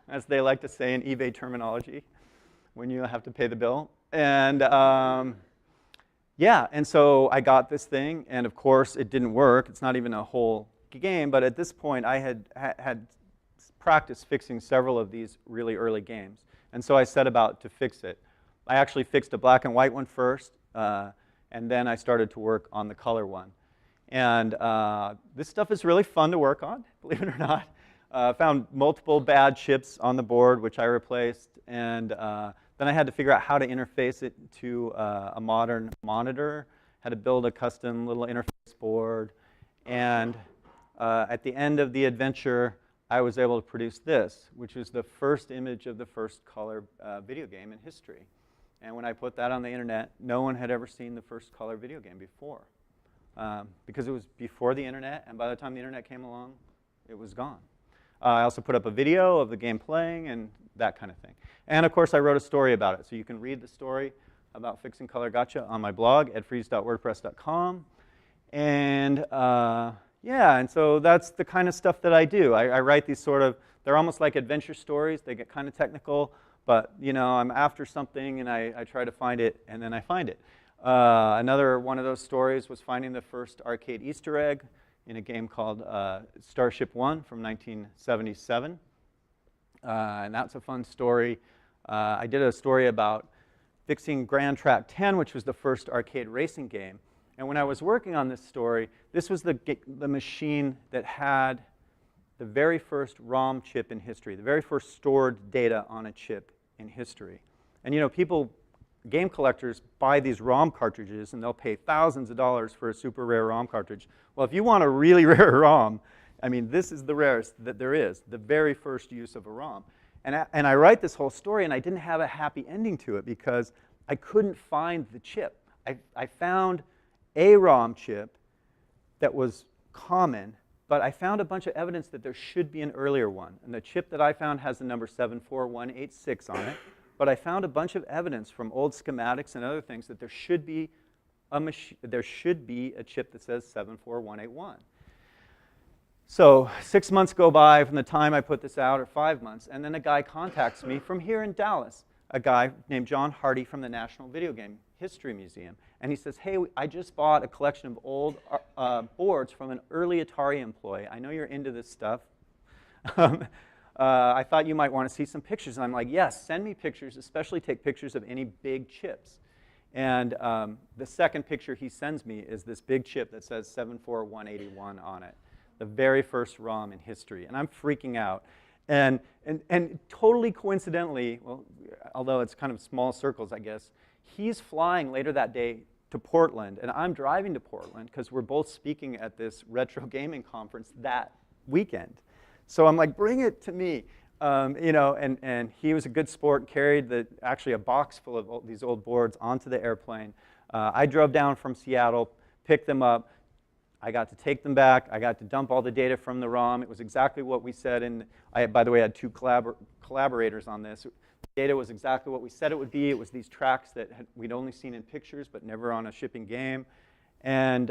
as they like to say in eBay terminology, when you have to pay the bill. And yeah, and so I got this thing, and of course it didn't work. It's not even a whole game, but at this point I had practiced fixing several of these really early games. And so I set about to fix it. I actually fixed a black and white one first, and then I started to work on the color one. And this stuff is really fun to work on, believe it or not. Found multiple bad chips on the board, which I replaced. And then I had to figure out how to interface it to a modern monitor, had to build a custom little interface board. And at the end of the adventure, I was able to produce this, which was the first image of the first color video game in history. And when I put that on the internet, no one had ever seen the first color video game before. Because it was before the internet, and by the time the internet came along, it was gone. I also put up a video of the game playing and that kind of thing. And of course, I wrote a story about it. So you can read the story about fixing color gotcha on my blog, edfreeze.wordpress.com. And yeah, and so that's the kind of stuff that I do. I write these sort of, they're almost like adventure stories. They get kind of technical, but you know, I'm after something and I try to find it, and then I find it. Another one of those stories was finding the first arcade Easter egg in a game called Starship One from 1977. And that's a fun story. I did a story about fixing Grand Track 10, which was the first arcade racing game. And when I was working on this story, this was the machine that had the very first ROM chip in history, the very first stored data on a chip in history. And you know, game collectors buy these ROM cartridges and they'll pay thousands of dollars for a super rare ROM cartridge. Well, if you want a really rare ROM, I mean, this is the rarest that there is, the very first use of a ROM. And I write this whole story, and I didn't have a happy ending to it because I couldn't find the chip. I found a ROM chip that was common, but I found a bunch of evidence that there should be an earlier one. And the chip that I found has the number 74186 on it. But I found a bunch of evidence from old schematics and other things that there should be a chip that says 74181. So 6 months go by from the time I put this out, or 5 months, and then a guy contacts me from here in Dallas, a guy named John Hardy from the National Video Game History Museum. And he says, hey, I just bought a collection of old boards from an early Atari employee. I know you're into this stuff. I thought you might want to see some pictures. And I'm like, yes, send me pictures, especially take pictures of any big chips. And the second picture he sends me is this big chip that says 74181 on it, the very first ROM in history. And I'm freaking out. And totally coincidentally, well, although it's kind of small circles, I guess, he's flying later that day to Portland, and I'm driving to Portland because we're both speaking at this retro gaming conference that weekend. So I'm like, bring it to me. You know, and he was a good sport, carried actually a box full of these old boards onto the airplane. I drove down from Seattle, picked them up. I got to take them back. I got to dump all the data from the ROM. It was exactly what we said. And I, by the way, had two collaborators on this. The data was exactly what we said it would be. It was these tracks that we'd only seen in pictures, but never on a shipping game. And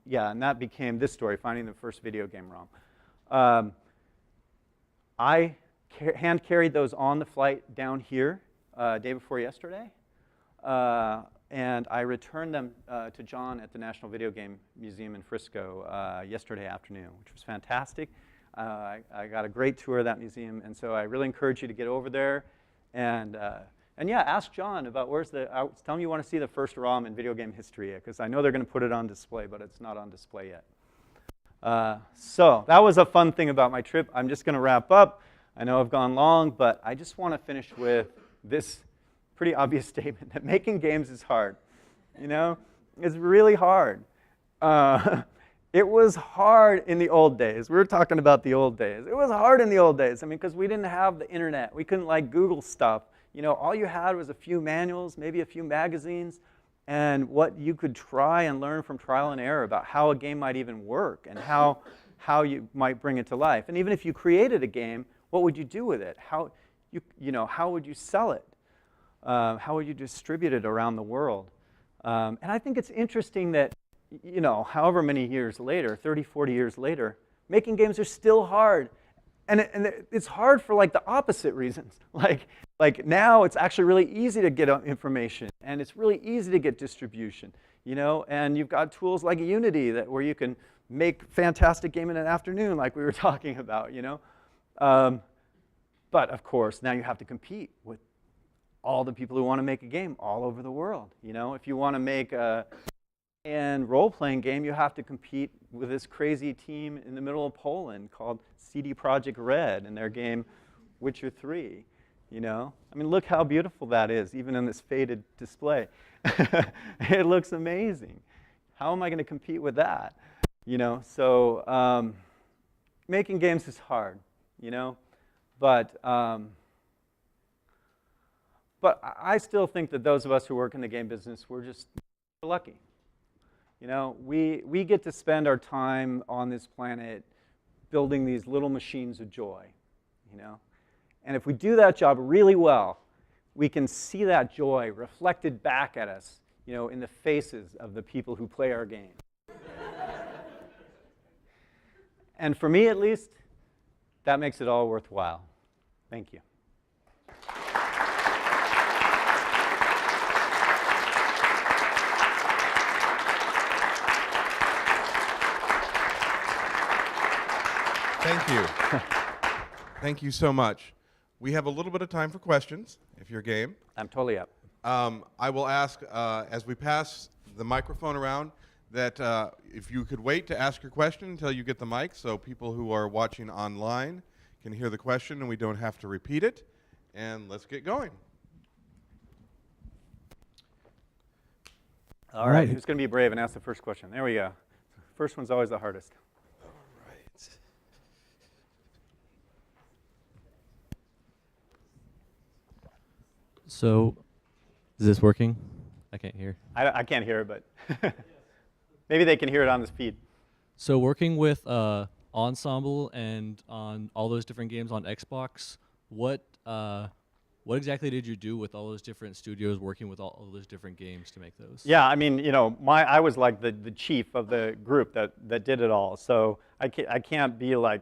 yeah, and that became this story, finding the first video game ROM. I hand carried those on the flight down here day before yesterday. And I returned them to John at the National Video Game Museum in Frisco yesterday afternoon, which was fantastic. I got a great tour of that museum, and so I really encourage you to get over there. And yeah, ask John about tell him you want to see the first ROM in video game history, because I know they're going to put it on display, but it's not on display yet. So that was a fun thing about my trip. I'm just going to wrap up. I know I've gone long, but I just want to finish with this pretty obvious statement that making games is hard. You know, it's really hard. It was hard in the old days. We were talking about the old days. It was hard in the old days. I mean, because we didn't have the internet. We couldn't like Google stuff. You know, all you had was a few manuals, maybe a few magazines, and what you could try and learn from trial and error about how a game might even work and how you might bring it to life. And even if you created a game, what would you do with it? How would you sell it? How would you distribute it around the world? And I think it's interesting that, you know, however many years later, 30, 40 years later, making games are still hard. And it's hard for like the opposite reasons. Like now it's actually really easy to get information, and it's really easy to get distribution, you know, and you've got tools like Unity where you can make fantastic game in an afternoon like we were talking about, you know. But of course, now you have to compete with all the people who want to make a game all over the world. You know, if you want to make a and role-playing game, you have to compete with this crazy team in the middle of Poland called CD Projekt Red and their game Witcher 3. You know, I mean, look how beautiful that is, even in this faded display. It looks amazing. How am I going to compete with that? You know, so making games is hard, you know, but I still think that those of us who work in the game business, we're just lucky. You know, we get to spend our time on this planet building these little machines of joy, you know. And if we do that job really well, we can see that joy reflected back at us, you know, in the faces of the people who play our game. And for me, at least, that makes it all worthwhile. Thank you. Thank you. Thank you so much. We have a little bit of time for questions, if you're game. I'm totally up. I will ask, as we pass the microphone around, that if you could wait to ask your question until you get the mic so people who are watching online can hear the question and we don't have to repeat it. And let's get going. All right, who's going to be brave and ask the first question? There we go. First one's always the hardest. So, is this working? I can't hear. I can't hear it, but maybe they can hear it on this feed. So, working with Ensemble and on all those different games on Xbox, what exactly did you do with all those different studios working with all those different games to make those? Yeah, I mean, you know, I was like the chief of the group that did it all. So I can't be like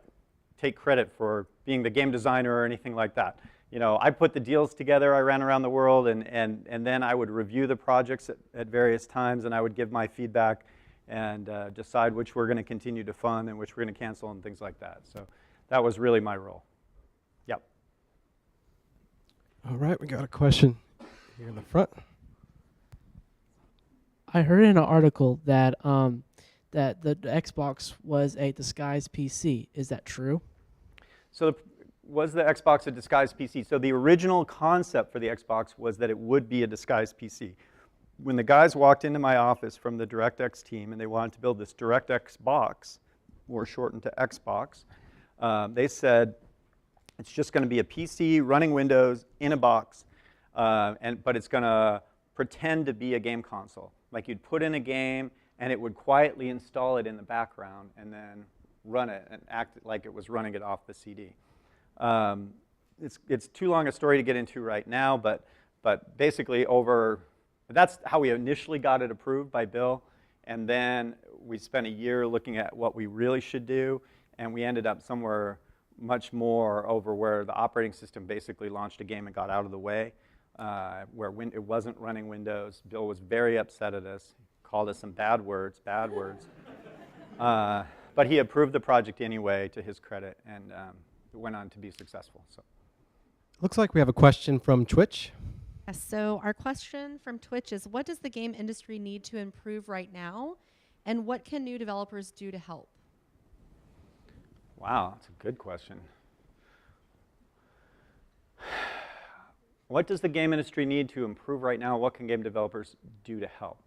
take credit for being the game designer or anything like that. You know, I put the deals together, I ran around the world, and then I would review the projects at various times, and I would give my feedback and decide which we're going to continue to fund and which we're going to cancel and things like that. So that was really my role. Yep. All right, we got a question here in the front. I heard in an article that that the Xbox was a disguised PC. Is that true? So was the Xbox a disguised PC? So the original concept for the Xbox was that it would be a disguised PC. When the guys walked into my office from the DirectX team and they wanted to build this DirectX box, or shortened to Xbox, they said it's just going to be a PC running Windows in a box, but it's going to pretend to be a game console. Like you'd put in a game and it would quietly install it in the background and then run it and act like it was running it off the CD. It's too long a story to get into right now, but basically that's how we initially got it approved by Bill, and then we spent a year looking at what we really should do, and we ended up somewhere much more over where the operating system basically launched a game and got out of the way, where it wasn't running Windows. Bill was very upset at us, called us some bad words. But he approved the project anyway, to his credit, and it went on to be successful. So, Looks like we have a question from Twitch. Yes, so our question from Twitch is, what does the game industry need to improve right now, and what can new developers do to help? wow, that's a good question. What does the game industry need to improve right now? What can game developers do to help?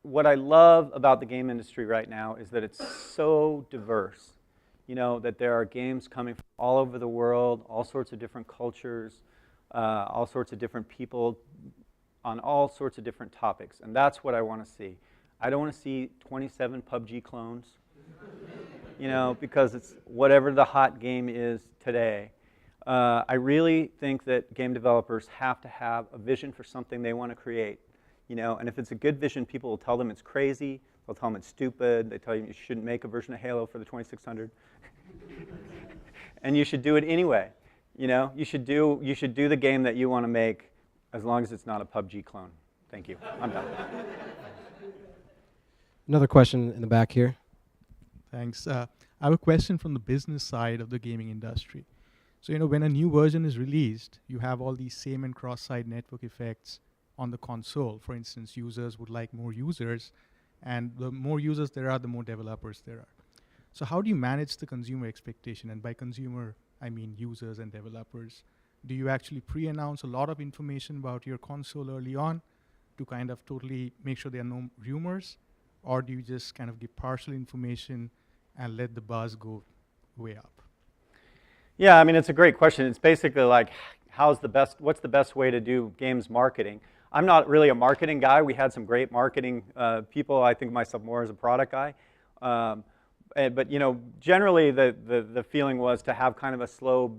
What I love about the game industry right now is that it's so diverse. You know, that there are games coming from all over the world, all sorts of different cultures, all sorts of different people on all sorts of different topics. And that's what I want to see. I don't want to see 27 PUBG clones, you know, because it's whatever the hot game is today. I really think that game developers have to have a vision for something they want to create. You know, and if it's a good vision, people will tell them it's crazy. They'll tell them it's stupid. They tell you you shouldn't make a version of Halo for the 2600. And you should do it anyway. You know, you should do the game that you want to make, as long as it's not a PUBG clone. Thank you. I'm done. Another question in the back here. Thanks. I have a question from the business side of the gaming industry. So, you know, when a new version is released, you have all these same and cross-site network effects on the console. For instance, users would like more users, and the more users there are, the more developers there are. So how do you manage the consumer expectation? And by consumer, I mean users and developers. Do you actually pre-announce a lot of information about your console early on to kind of totally make sure there are no rumors? Or do you just kind of give partial information and let the buzz go way up? Yeah, I mean, it's a great question. It's basically like, what's the best way to do games marketing? I'm not really a marketing guy. We had some great marketing people. I think of myself more as a product guy. But generally the feeling was to have kind of a slow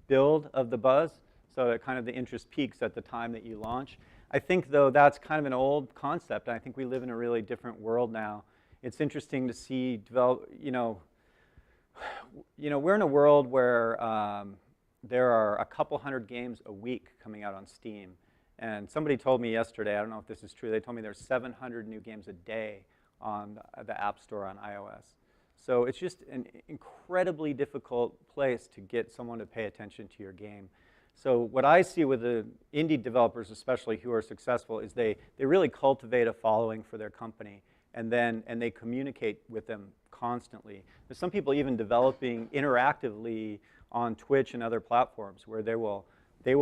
build of the buzz, so that kind of the interest peaks at the time that you launch. I think, though, that's kind of an old concept. I think we live in a really different world now. It's interesting to see we're in a world where there are a couple hundred games a week coming out on Steam. And somebody told me yesterday, I don't know if this is true, they told me there's 700 new games a day on the App Store on iOS. So it's just an incredibly difficult place to get someone to pay attention to your game. So what I see with the indie developers especially who are successful is they really cultivate a following for their company, and they communicate with them constantly. There's some people even developing interactively on Twitch and other platforms where they will be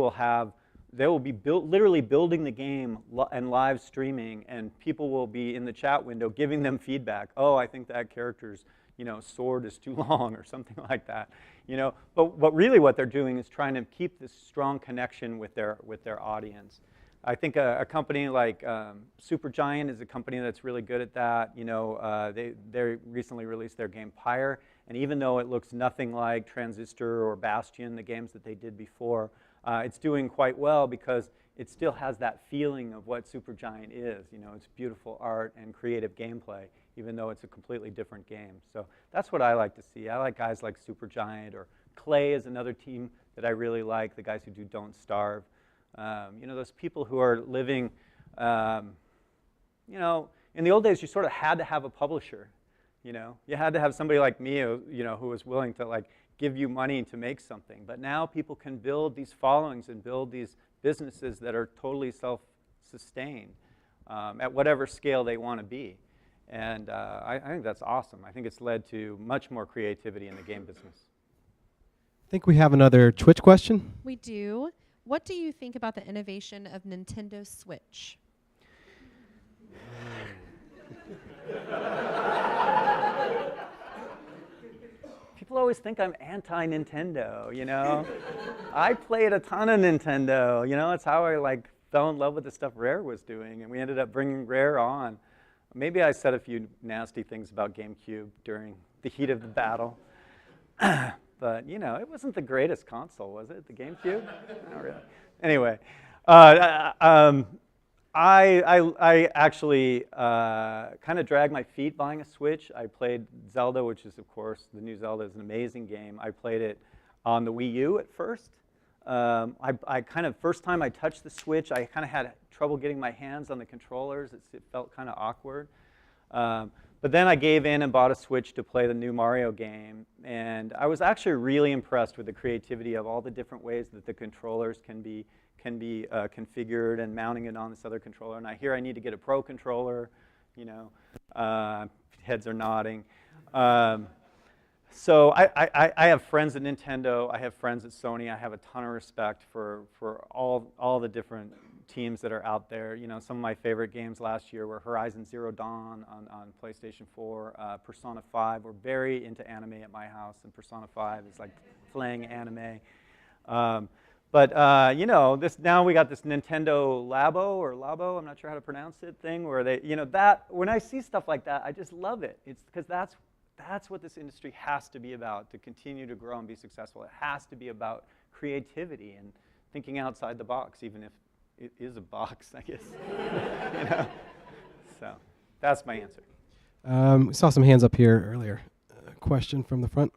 literally building the game and live streaming, and people will be in the chat window giving them feedback. Oh, I think that character's sword is too long or something like that. But really what they're doing is trying to keep this strong connection with their audience. I think a company like Supergiant is a company that's really good at that. They recently released their game Pyre, and even though it looks nothing like Transistor or Bastion, the games that they did before, it's doing quite well because it still has that feeling of what Supergiant is. It's beautiful art and creative gameplay, even though it's a completely different game. So that's what I like to see. I like guys like Supergiant, or Clay is another team that I really like, the guys who do Don't Starve. Those people who are living, in the old days you sort of had to have a publisher. You had to have somebody like me who was willing to give you money to make something. But now people can build these followings and build these businesses that are totally self-sustained at whatever scale they want to be. And I think that's awesome. I think it's led to much more creativity in the game business. I think we have another Twitch question. We do. What do you think about the innovation of Nintendo Switch? People always think I'm anti-Nintendo, I played a ton of Nintendo, It's how I fell in love with the stuff Rare was doing, and we ended up bringing Rare on. Maybe I said a few nasty things about GameCube during the heat of the battle. But, it wasn't the greatest console, was it? The GameCube? Not really. Anyway, I actually kind of dragged my feet buying a Switch. I played Zelda, which is, of course, the new Zelda is an amazing game. I played it on the Wii U at first. First time I touched the Switch, I kind of had trouble getting my hands on the controllers. It felt kind of awkward. But then I gave in and bought a Switch to play the new Mario game. And I was actually really impressed with the creativity of all the different ways that the controllers can be configured, and mounting it on this other controller. And I need to get a Pro controller. Heads are nodding. So I have friends at Nintendo. I have friends at Sony. I have a ton of respect for all the different teams that are out there. Some of my favorite games last year were Horizon Zero Dawn on PlayStation 4, Persona 5. We're very into anime at my house, and Persona 5 is like playing anime. But now we got this Nintendo Labo, I'm not sure how to pronounce it, thing where they, when I see stuff like that, I just love it. It's because that's what this industry has to be about to continue to grow and be successful. It has to be about creativity and thinking outside the box, even if it is a box, I guess. So that's my answer. We saw some hands up here earlier. Question from the front.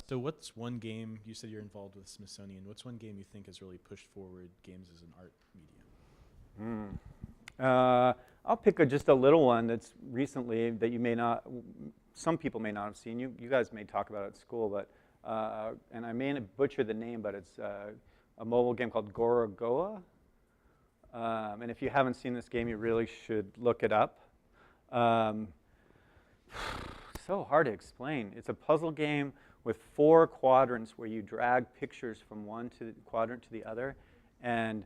So what's one game, you said you're involved with Smithsonian, what's one game you think has really pushed forward games as an art medium? I'll pick just a little one that's recently that some people may not have seen. You guys may talk about it at school, but and I may butcher the name, but it's a mobile game called Gorogoa. And if you haven't seen this game, you really should look it up. So hard to explain. It's a puzzle game with 4 quadrants where you drag pictures from one quadrant to the other. And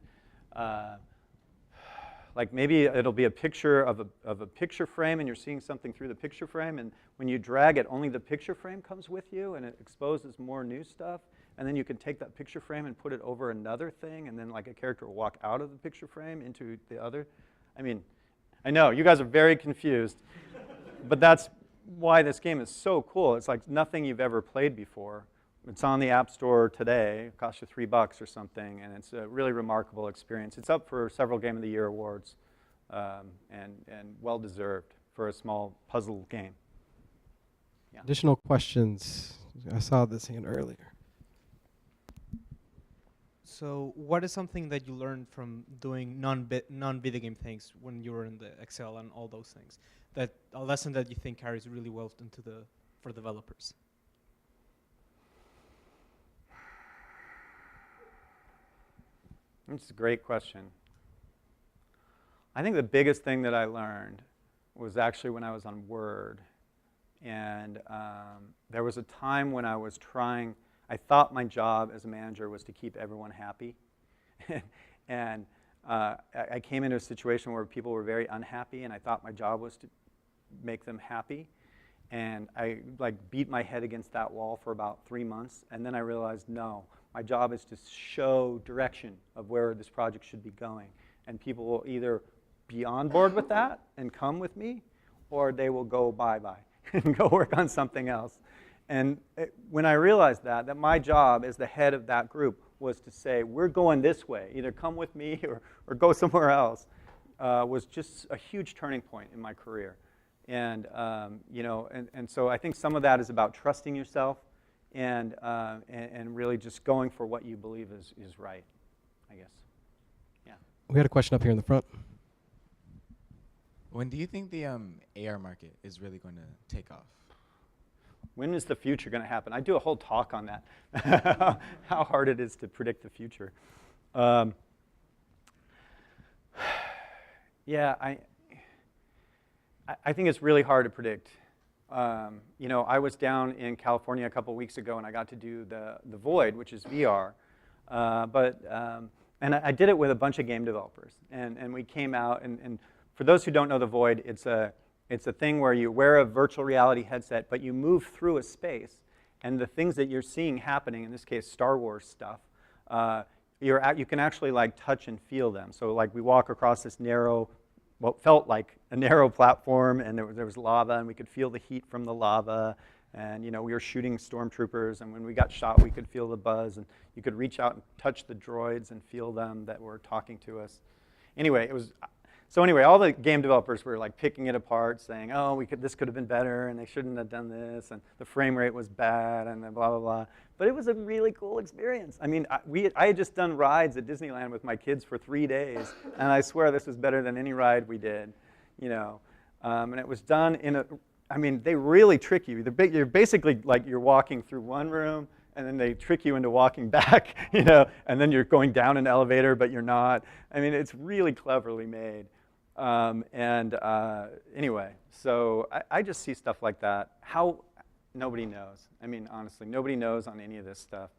like maybe it'll be a picture of a picture frame, and you're seeing something through the picture frame. And when you drag it, only the picture frame comes with you, and it exposes more new stuff. And then you can take that picture frame and put it over another thing, and then like a character will walk out of the picture frame into the other. I mean, I know, you guys are very confused, but that's why this game is so cool. It's like nothing you've ever played before. It's on the App Store today. It costs you $3 or something, and it's a really remarkable experience. It's up for several Game of the Year awards, and well-deserved for a small puzzle game. Yeah. Additional questions? I saw this hand earlier. So what is something that you learned from doing non-video game things when you were in the Excel and all those things? That a lesson that you think carries really well into for developers? That's a great question. I think the biggest thing that I learned was actually when I was on Word. And there was a time when I thought my job as a manager was to keep everyone happy. And I came into a situation where people were very unhappy, and I thought my job was to make them happy. And I beat my head against that wall for about 3 months, and then I realized, no, my job is to show direction of where this project should be going. And people will either be on board with that and come with me, or they will go bye-bye and go work on something else. And when I realized that my job as the head of that group was to say, we're going this way, either come with me or go somewhere else, was just a huge turning point in my career. And, and so I think some of that is about trusting yourself and really just going for what you believe is right, I guess. Yeah. We had a question up here in the front. When do you think the AR market is really going to take off? When is the future going to happen? I do a whole talk on that, how hard it is to predict the future. Yeah, I think it's really hard to predict. I was down in California a couple weeks ago, and I got to do the Void, which is VR. And I did it with a bunch of game developers. And we came out, and for those who don't know the Void, it's a thing where you wear a virtual reality headset, but you move through a space, and the things that you're seeing happening, in this case Star Wars stuff, you can actually touch and feel them. So we walk across this narrow, what felt like a narrow platform, and there was lava, and we could feel the heat from the lava, and we were shooting stormtroopers, and when we got shot, we could feel the buzz, and you could reach out and touch the droids and feel them that were talking to us. Anyway, all the game developers were picking it apart, saying, "Oh, this could have been better, and they shouldn't have done this, and the frame rate was bad, and blah blah blah." But it was a really cool experience. I mean, I had just done rides at Disneyland with my kids for 3 days, and I swear this was better than any ride we did, And it was done they really trick you. You're basically you're walking through one room, and then they trick you into walking back, and then you're going down an elevator, but you're not. I mean, it's really cleverly made. Anyway, so I just see stuff like that. How? Nobody knows. I mean, honestly, nobody knows on any of this stuff.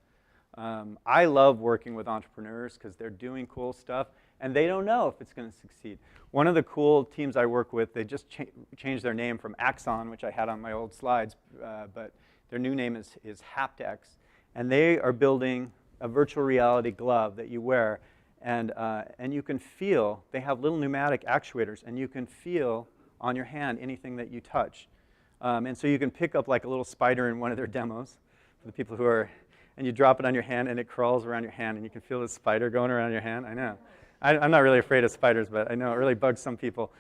I love working with entrepreneurs because they're doing cool stuff, and they don't know if it's going to succeed. One of the cool teams I work with, they just changed their name from Axon, which I had on my old slides, but their new name is Haptex, and they are building a virtual reality glove that you wear. And you can feel, they have little pneumatic actuators, and you can feel on your hand anything that you touch. And so you can pick up a little spider in one of their demos for the people who are, and you drop it on your hand, and it crawls around your hand, and you can feel the spider going around your hand. I know. I'm not really afraid of spiders, but I know it really bugs some people.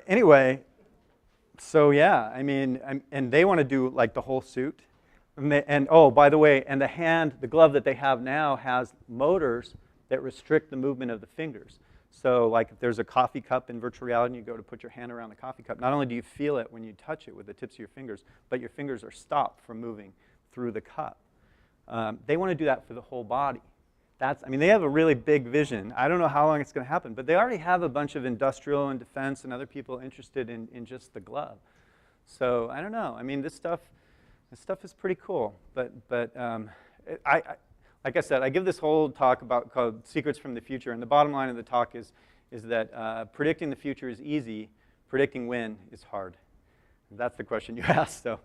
Anyway, so yeah, I mean, and they want to do the whole suit. And oh, by the way, and the glove that they have now has motors that restrict the movement of the fingers. So if there's a coffee cup in virtual reality and you go to put your hand around the coffee cup, not only do you feel it when you touch it with the tips of your fingers, but your fingers are stopped from moving through the cup. They want to do that for the whole body. I mean, they have a really big vision. I don't know how long it's going to happen, but they already have a bunch of industrial and defense and other people interested in just the glove. So I don't know. I mean, this stuff is pretty cool. But like I said, I give this whole talk called Secrets from the Future, and the bottom line of the talk is that predicting the future is easy, predicting when is hard. That's the question you asked. So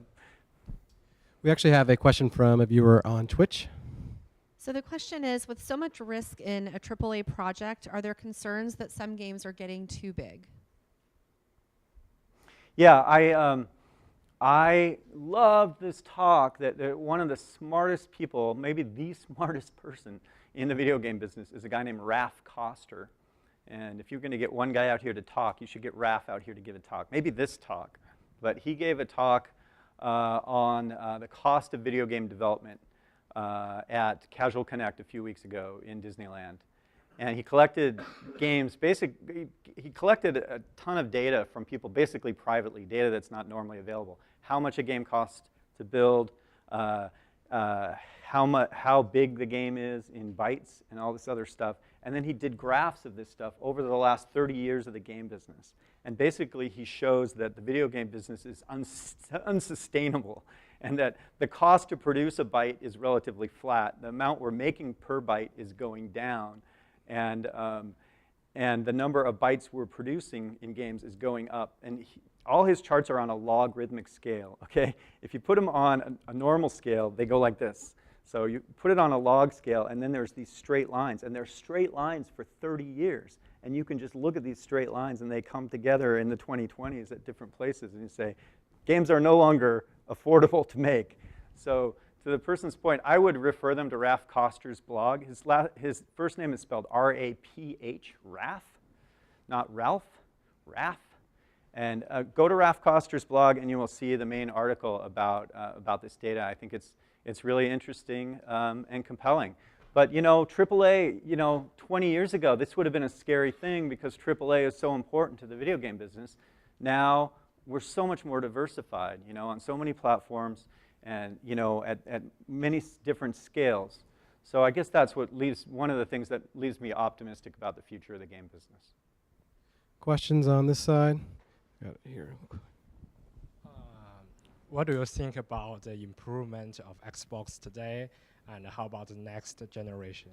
We actually have a question from a viewer on Twitch. So the question is, with so much risk in a AAA project, are there concerns that some games are getting too big? Yeah, I love this talk that one of the smartest people, maybe the smartest person in the video game business, is a guy named Raf Koster. And if you're going to get one guy out here to talk, you should get Raf out here to give a talk. Maybe this talk. But he gave a talk on the cost of video game development at Casual Connect a few weeks ago in Disneyland. And he collected he collected a ton of data from people, basically privately, data that's not normally available. How much a game costs to build, how big the game is in bytes, and all this other stuff. And then he did graphs of this stuff over the last 30 years of the game business. And basically, he shows that the video game business is unsustainable, and that the cost to produce a byte is relatively flat. The amount we're making per byte is going down, and the number of bytes we're producing in games is going up. And all his charts are on a logarithmic scale, okay? If you put them on a normal scale, they go like this. So you put it on a log scale, and then there's these straight lines. And they're straight lines for 30 years. And you can just look at these straight lines, and they come together in the 2020s at different places. And you say, games are no longer affordable to make. So to the person's point, I would refer them to Raf Koster's blog. His first name is spelled R-A-P-H, Raf, not Ralph, Raf. And go to Raf Koster's blog, and you will see the main article about this data. I think it's really interesting and compelling. But AAA, 20 years ago, this would have been a scary thing because AAA is so important to the video game business. Now we're so much more diversified, on so many platforms, and at many different scales. So I guess that's one of the things that leaves me optimistic about the future of the game business. Questions on this side? Got it here. What do you think about the improvement of Xbox today, and how about the next generation?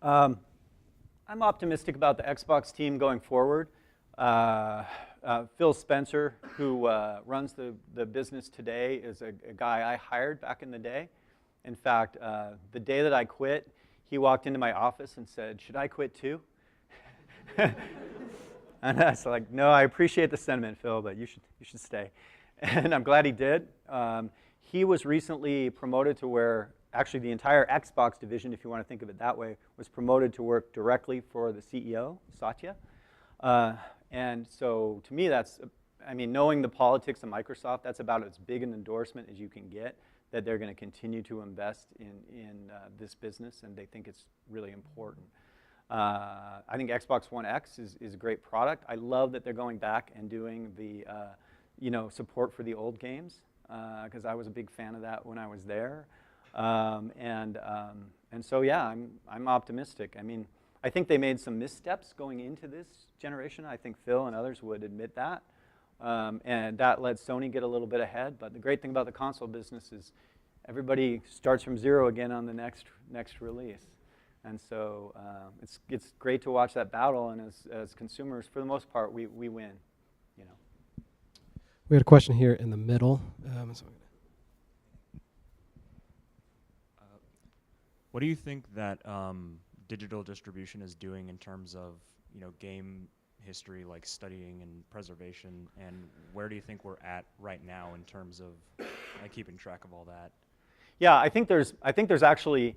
I'm optimistic about the Xbox team going forward. Phil Spencer, who runs the business today, is a guy I hired back in the day. In fact, the day that I quit, he walked into my office and said, "Should I quit too?" And I was like, "No, I appreciate the sentiment, Phil, but you should stay." And I'm glad he did. He was recently promoted to where, actually the entire Xbox division, if you want to think of it that way, was promoted to work directly for the CEO, Satya. And so to me, knowing the politics of Microsoft, that's about as big an endorsement as you can get, that they're going to continue to invest in this business, and they think it's really important. I think Xbox One X is a great product. I love that they're going back and doing the support for the old games, because I was a big fan of that when I was there. And so yeah, I'm optimistic. I think they made some missteps going into this generation. I think Phil and others would admit that. And that let Sony get a little bit ahead. But the great thing about the console business is everybody starts from zero again on the next release. And so it's great to watch that battle, and as consumers, for the most part, we win. We had a question here in the middle. What do you think that digital distribution is doing in terms of game history, like studying and preservation, and where do you think we're at right now in terms of keeping track of all that? Yeah, I think there's actually.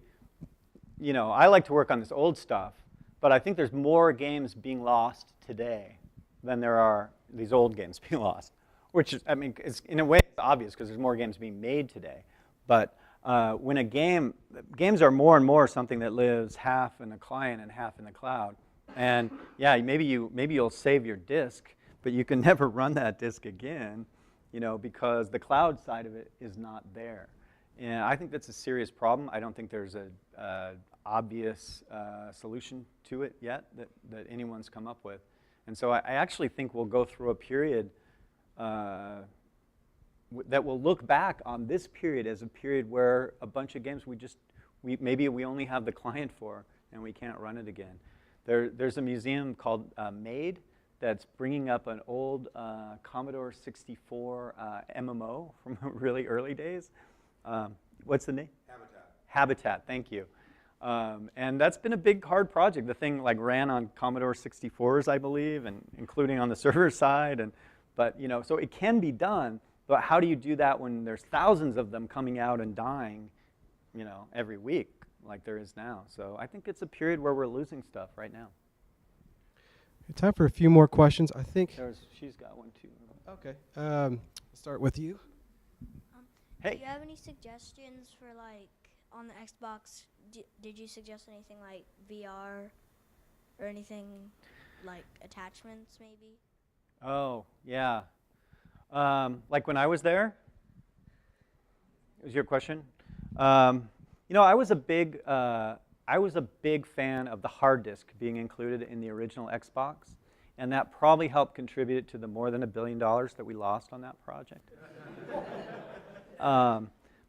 I like to work on this old stuff, but I think there's more games being lost today than there are these old games being lost, which is, it's, in a way, it's obvious because there's more games being made today. But when games are more and more something that lives half in the client and half in the cloud. And yeah, maybe you'll save your disk, but you can never run that disk again, because the cloud side of it is not there. And I think that's a serious problem. I don't think there's a obvious solution to it yet that anyone's come up with. And so I actually think we'll go through a period that will look back on this period as a period where a bunch of games maybe we only have the client for and we can't run it again. There's a museum called MADE that's bringing up an old Commodore 64 MMO from really early days. What's the name? Habitat, thank you. And that's been a big, hard project. The thing ran on Commodore 64s, I believe, and including on the server side. But so it can be done. But how do you do that when there's thousands of them coming out and dying, every week like there is now? So I think it's a period where we're losing stuff right now. Time for a few more questions. I think she's got one too. Okay. Start with you. Hey. Do you have any suggestions for on the Xbox? Did you suggest anything like VR or anything like attachments maybe? Oh yeah. Like when I was there? Was your question? I was a big fan of the hard disk being included in the original Xbox, and that probably helped contribute to the more than $1 billion that we lost on that project.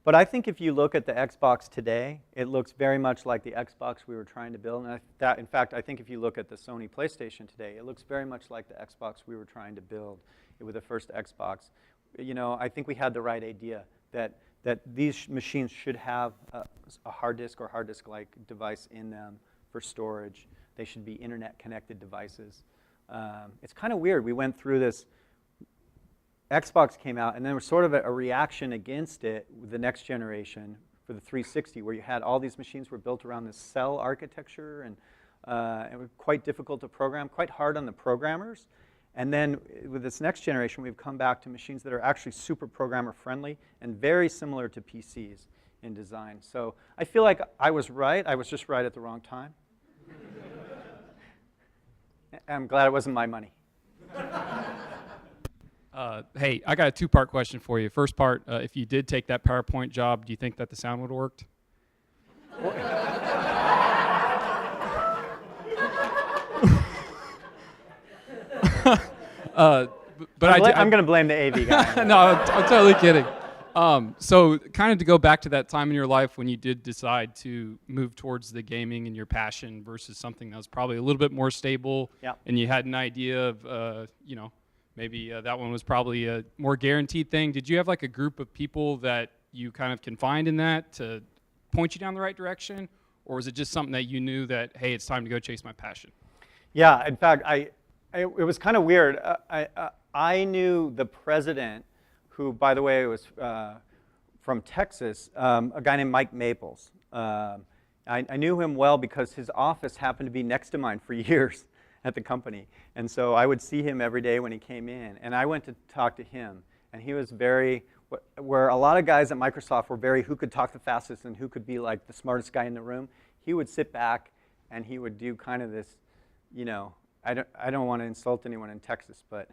But I think if you look at the Xbox today, it looks very much like the Xbox we were trying to build. And in fact, I think if you look at the Sony PlayStation today, it looks very much like the Xbox we were trying to build with the first Xbox. I think we had the right idea that these machines should have a hard disk or hard disk-like device in them for storage. They should be internet-connected devices. It's kind of weird. We went through this. Xbox came out, and then there was sort of a reaction against it with the next generation for the 360, where you had all these machines were built around this cell architecture, and it was quite difficult to program, quite hard on the programmers. And then with this next generation, we've come back to machines that are actually super programmer-friendly and very similar to PCs in design. So I feel like I was right. I was just right at the wrong time. I'm glad it wasn't my money. Hey, I got a two-part question for you. First part, if you did take that PowerPoint job, do you think that the sound would have worked? I'm going to blame the AV guy. No, I'm totally kidding. So kind of to go back to that time in your life when you did decide to move towards the gaming and your passion versus something that was probably a little bit more stable, and you had an idea of, maybe that one was probably a more guaranteed thing. Did you have like a group of people that you kind of confined in that to point you down the right direction? Or was it just something that you knew that, hey, it's time to go chase my passion? Yeah, in fact, it was kind of weird. I knew the president, who, by the way, was from Texas, a guy named Mike Maples. I knew him well because his office happened to be next to mine for years at the company. And so I would see him every day when he came in. And I went to talk to him. And he was very, where a lot of guys at Microsoft were very who could talk the fastest and who could be like the smartest guy in the room. He would sit back and he would do kind of this, I don't want to insult anyone in Texas, but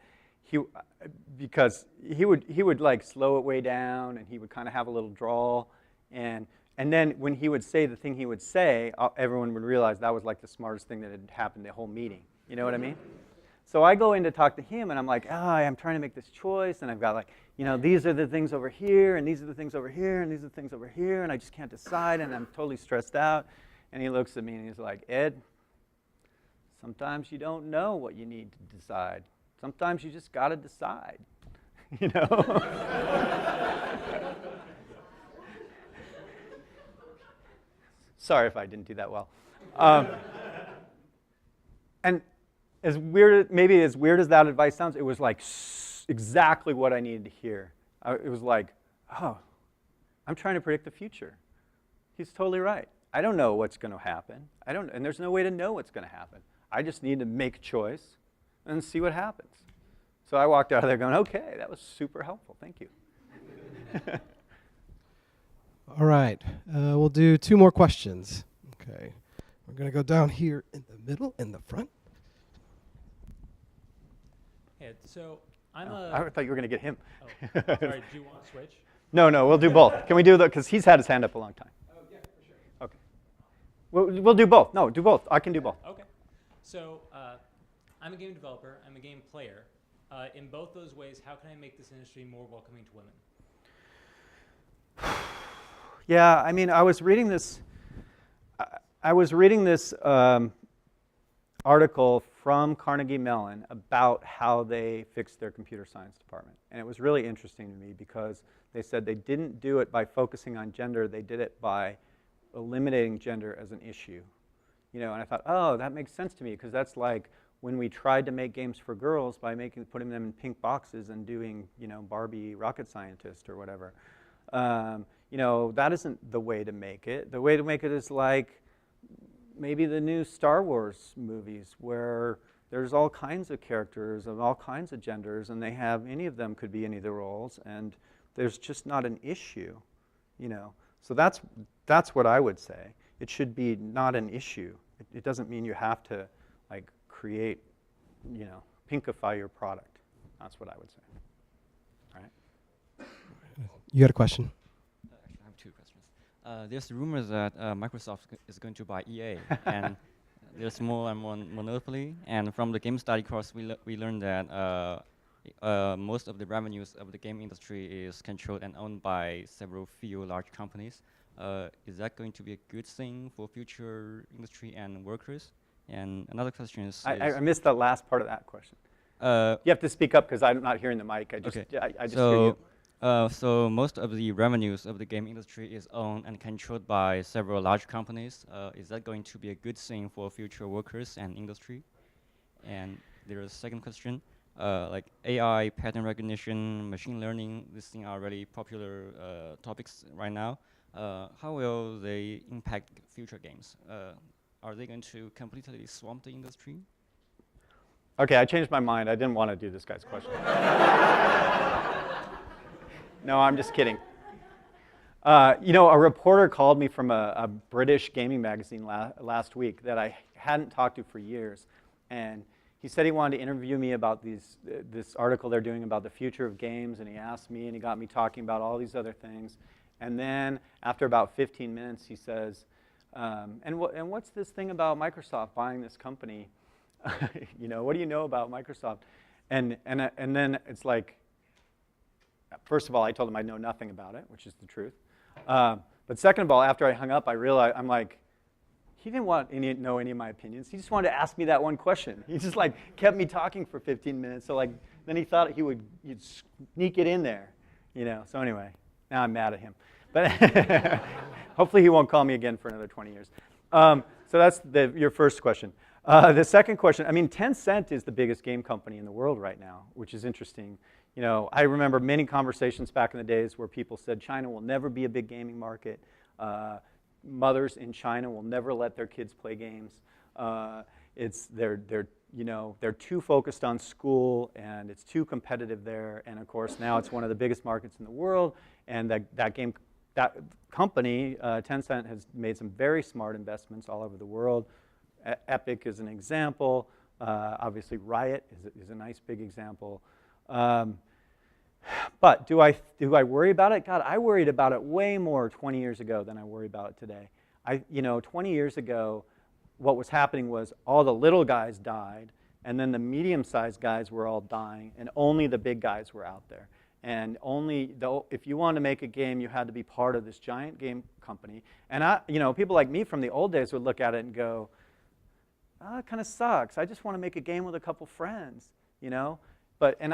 because he would like slow it way down, and he would kind of have a little drawl, and then when he would say the thing he would say, everyone would realize that was like the smartest thing that had happened the whole meeting. You know what I mean? So I go in to talk to him, and I'm like, I'm trying to make this choice, and I've got like, these are the things over here, and these are the things over here, and these are the things over here, and I just can't decide, and I'm totally stressed out. And he looks at me and he's like, Ed, sometimes you don't know what you need to decide. Sometimes you just got to decide, Sorry if I didn't do that well. And as weird as that advice sounds, it was like exactly what I needed to hear. It was like, oh, I'm trying to predict the future. He's totally right. I don't know what's going to happen. And there's no way to know what's going to happen. I just need to make a choice and see what happens. So I walked out of there going, okay, that was super helpful. Thank you. All right. We'll do two more questions. Okay. We're going to go down here in the middle, in the front. Yeah, so I'm I thought you were going to get him. Oh, sorry, do you want to switch? No, we'll do both. Can we do that? Because he's had his hand up a long time. Oh, yeah, for sure. Okay. We'll do both. No, do both. I can do both. Okay. So I'm a game developer. I'm a game player. In both those ways, how can I make this industry more welcoming to women? Yeah, I mean, I was reading this article from Carnegie Mellon about how they fixed their computer science department. And it was really interesting to me because they said they didn't do it by focusing on gender. They did it by eliminating gender as an issue. You know, and I thought, oh, that makes sense to me because that's like when we tried to make games for girls by putting them in pink boxes and doing, you know, Barbie rocket scientist or whatever. You know, that isn't the way to make it. The way to make it is like maybe the new Star Wars movies where there's all kinds of characters of all kinds of genders and any of them could be any of the roles and there's just not an issue, you know. So that's what I would say. It should be not an issue. It doesn't mean you have to like create, you know, pinkify your product. That's what I would say. All right. You had a question? Actually, I have two questions. There's rumors that Microsoft is going to buy EA, and there's more and more monopoly. And from the game study course, we learned that most of the revenues of the game industry is controlled and owned by several few large companies. Is that going to be a good thing for future industry and workers? And another question is... I missed the last part of that question. You have to speak up because I'm not hearing the mic. I just hear you. So most of the revenues of the game industry is owned and controlled by several large companies. Is that going to be a good thing for future workers and industry? And there is a second question. Like AI, pattern recognition, machine learning, these things are really popular topics right now. How will they impact future games? Are they going to completely swamp the industry? Okay, I changed my mind. I didn't want to do this guy's question. No, I'm just kidding. You know, a reporter called me from a British gaming magazine last week that I hadn't talked to for years. And he said he wanted to interview me about this article they're doing about the future of games. And he asked me, and he got me talking about all these other things. And then after about 15 minutes, he says, and what's this thing about Microsoft buying this company? You know, what do you know about Microsoft? And then it's like, first of all, I told him I know nothing about it, which is the truth. But second of all, after I hung up, I realized, I'm like, he didn't want to know any of my opinions. He just wanted to ask me that one question. He just like kept me talking for 15 minutes. So like, then he thought you'd sneak it in there, you know. So anyway, now I'm mad at him. But hopefully he won't call me again for another 20 years. So that's your first question. The second question, I mean, Tencent is the biggest game company in the world right now, which is interesting. You know, I remember many conversations back in the days where people said China will never be a big gaming market. Mothers in China will never let their kids play games. They're too focused on school, and it's too competitive there. And of course, now it's one of the biggest markets in the world. And that company, Tencent, has made some very smart investments all over the world. Epic is an example. Obviously, Riot is a nice big example. But do I worry about it? God, I worried about it way more 20 years ago than I worry about it today. 20 years ago, what was happening was all the little guys died, and then the medium-sized guys were all dying, and only the big guys were out there. And if you wanted to make a game, you had to be part of this giant game company. And people like me from the old days would look at it and go, "Oh, it kind of sucks. I just want to make a game with a couple friends," you know. But in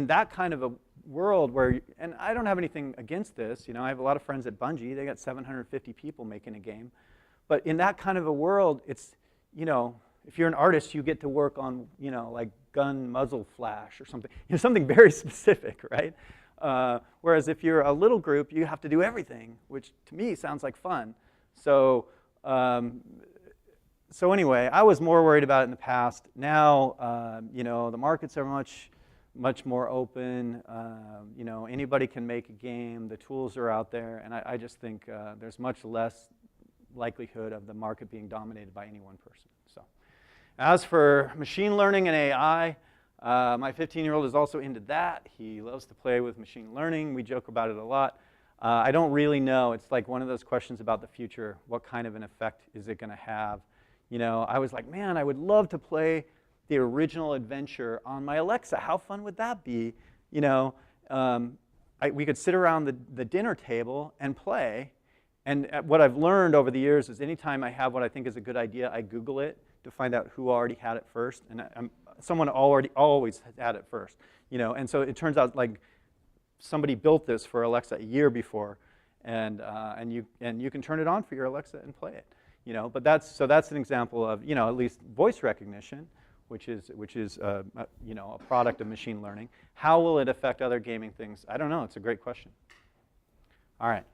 that kind of a world where, and I don't have anything against this, you know, I have a lot of friends at Bungie. They got 750 people making a game. But in that kind of a world, it's, you know, if you're an artist, you get to work on, you know, like gun muzzle flash or something, you know, something very specific, right? Whereas if you're a little group, you have to do everything, which to me sounds like fun. So anyway, I was more worried about it in the past. Now, you know, the markets are much more open. You know, anybody can make a game. The tools are out there, and I just think there's much less likelihood of the market being dominated by any one person. So, as for machine learning and AI, My 15-year-old is also into that. He loves to play with machine learning. We joke about it a lot. I don't really know. It's like one of those questions about the future. What kind of an effect is it going to have? You know, I was like, man, I would love to play the original adventure on my Alexa. How fun would that be? You know, we could sit around the dinner table and play. And what I've learned over the years is anytime I have what I think is a good idea, I Google it to find out who already had it first. And someone always had it first. You know, and so it turns out like somebody built this for Alexa a year before, and you can turn it on for your Alexa and play it. You know, but that's an example of, you know, at least voice recognition, which is you know, a product of machine learning. How will it affect other gaming things? I don't know. It's a great question. All right.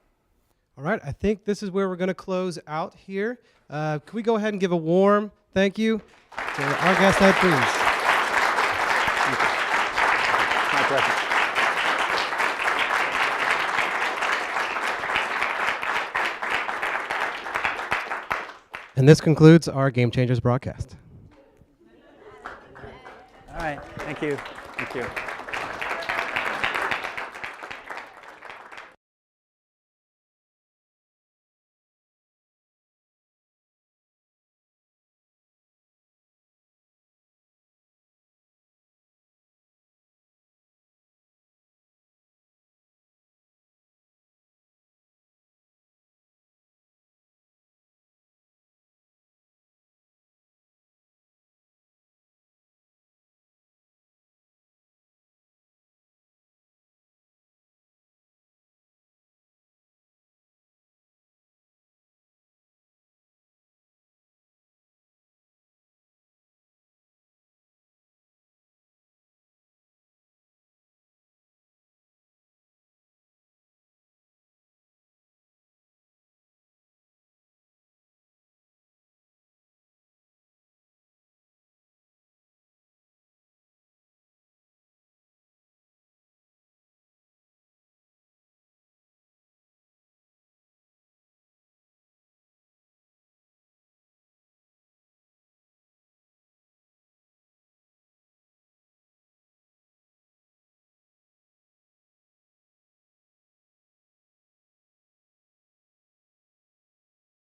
All right, I think this is where we're going to close out here. Can we go ahead and give a warm thank you to our guest, Ed Freeze? Thank you. My pleasure. And this concludes our Game Changers broadcast. All right, thank you. Thank you.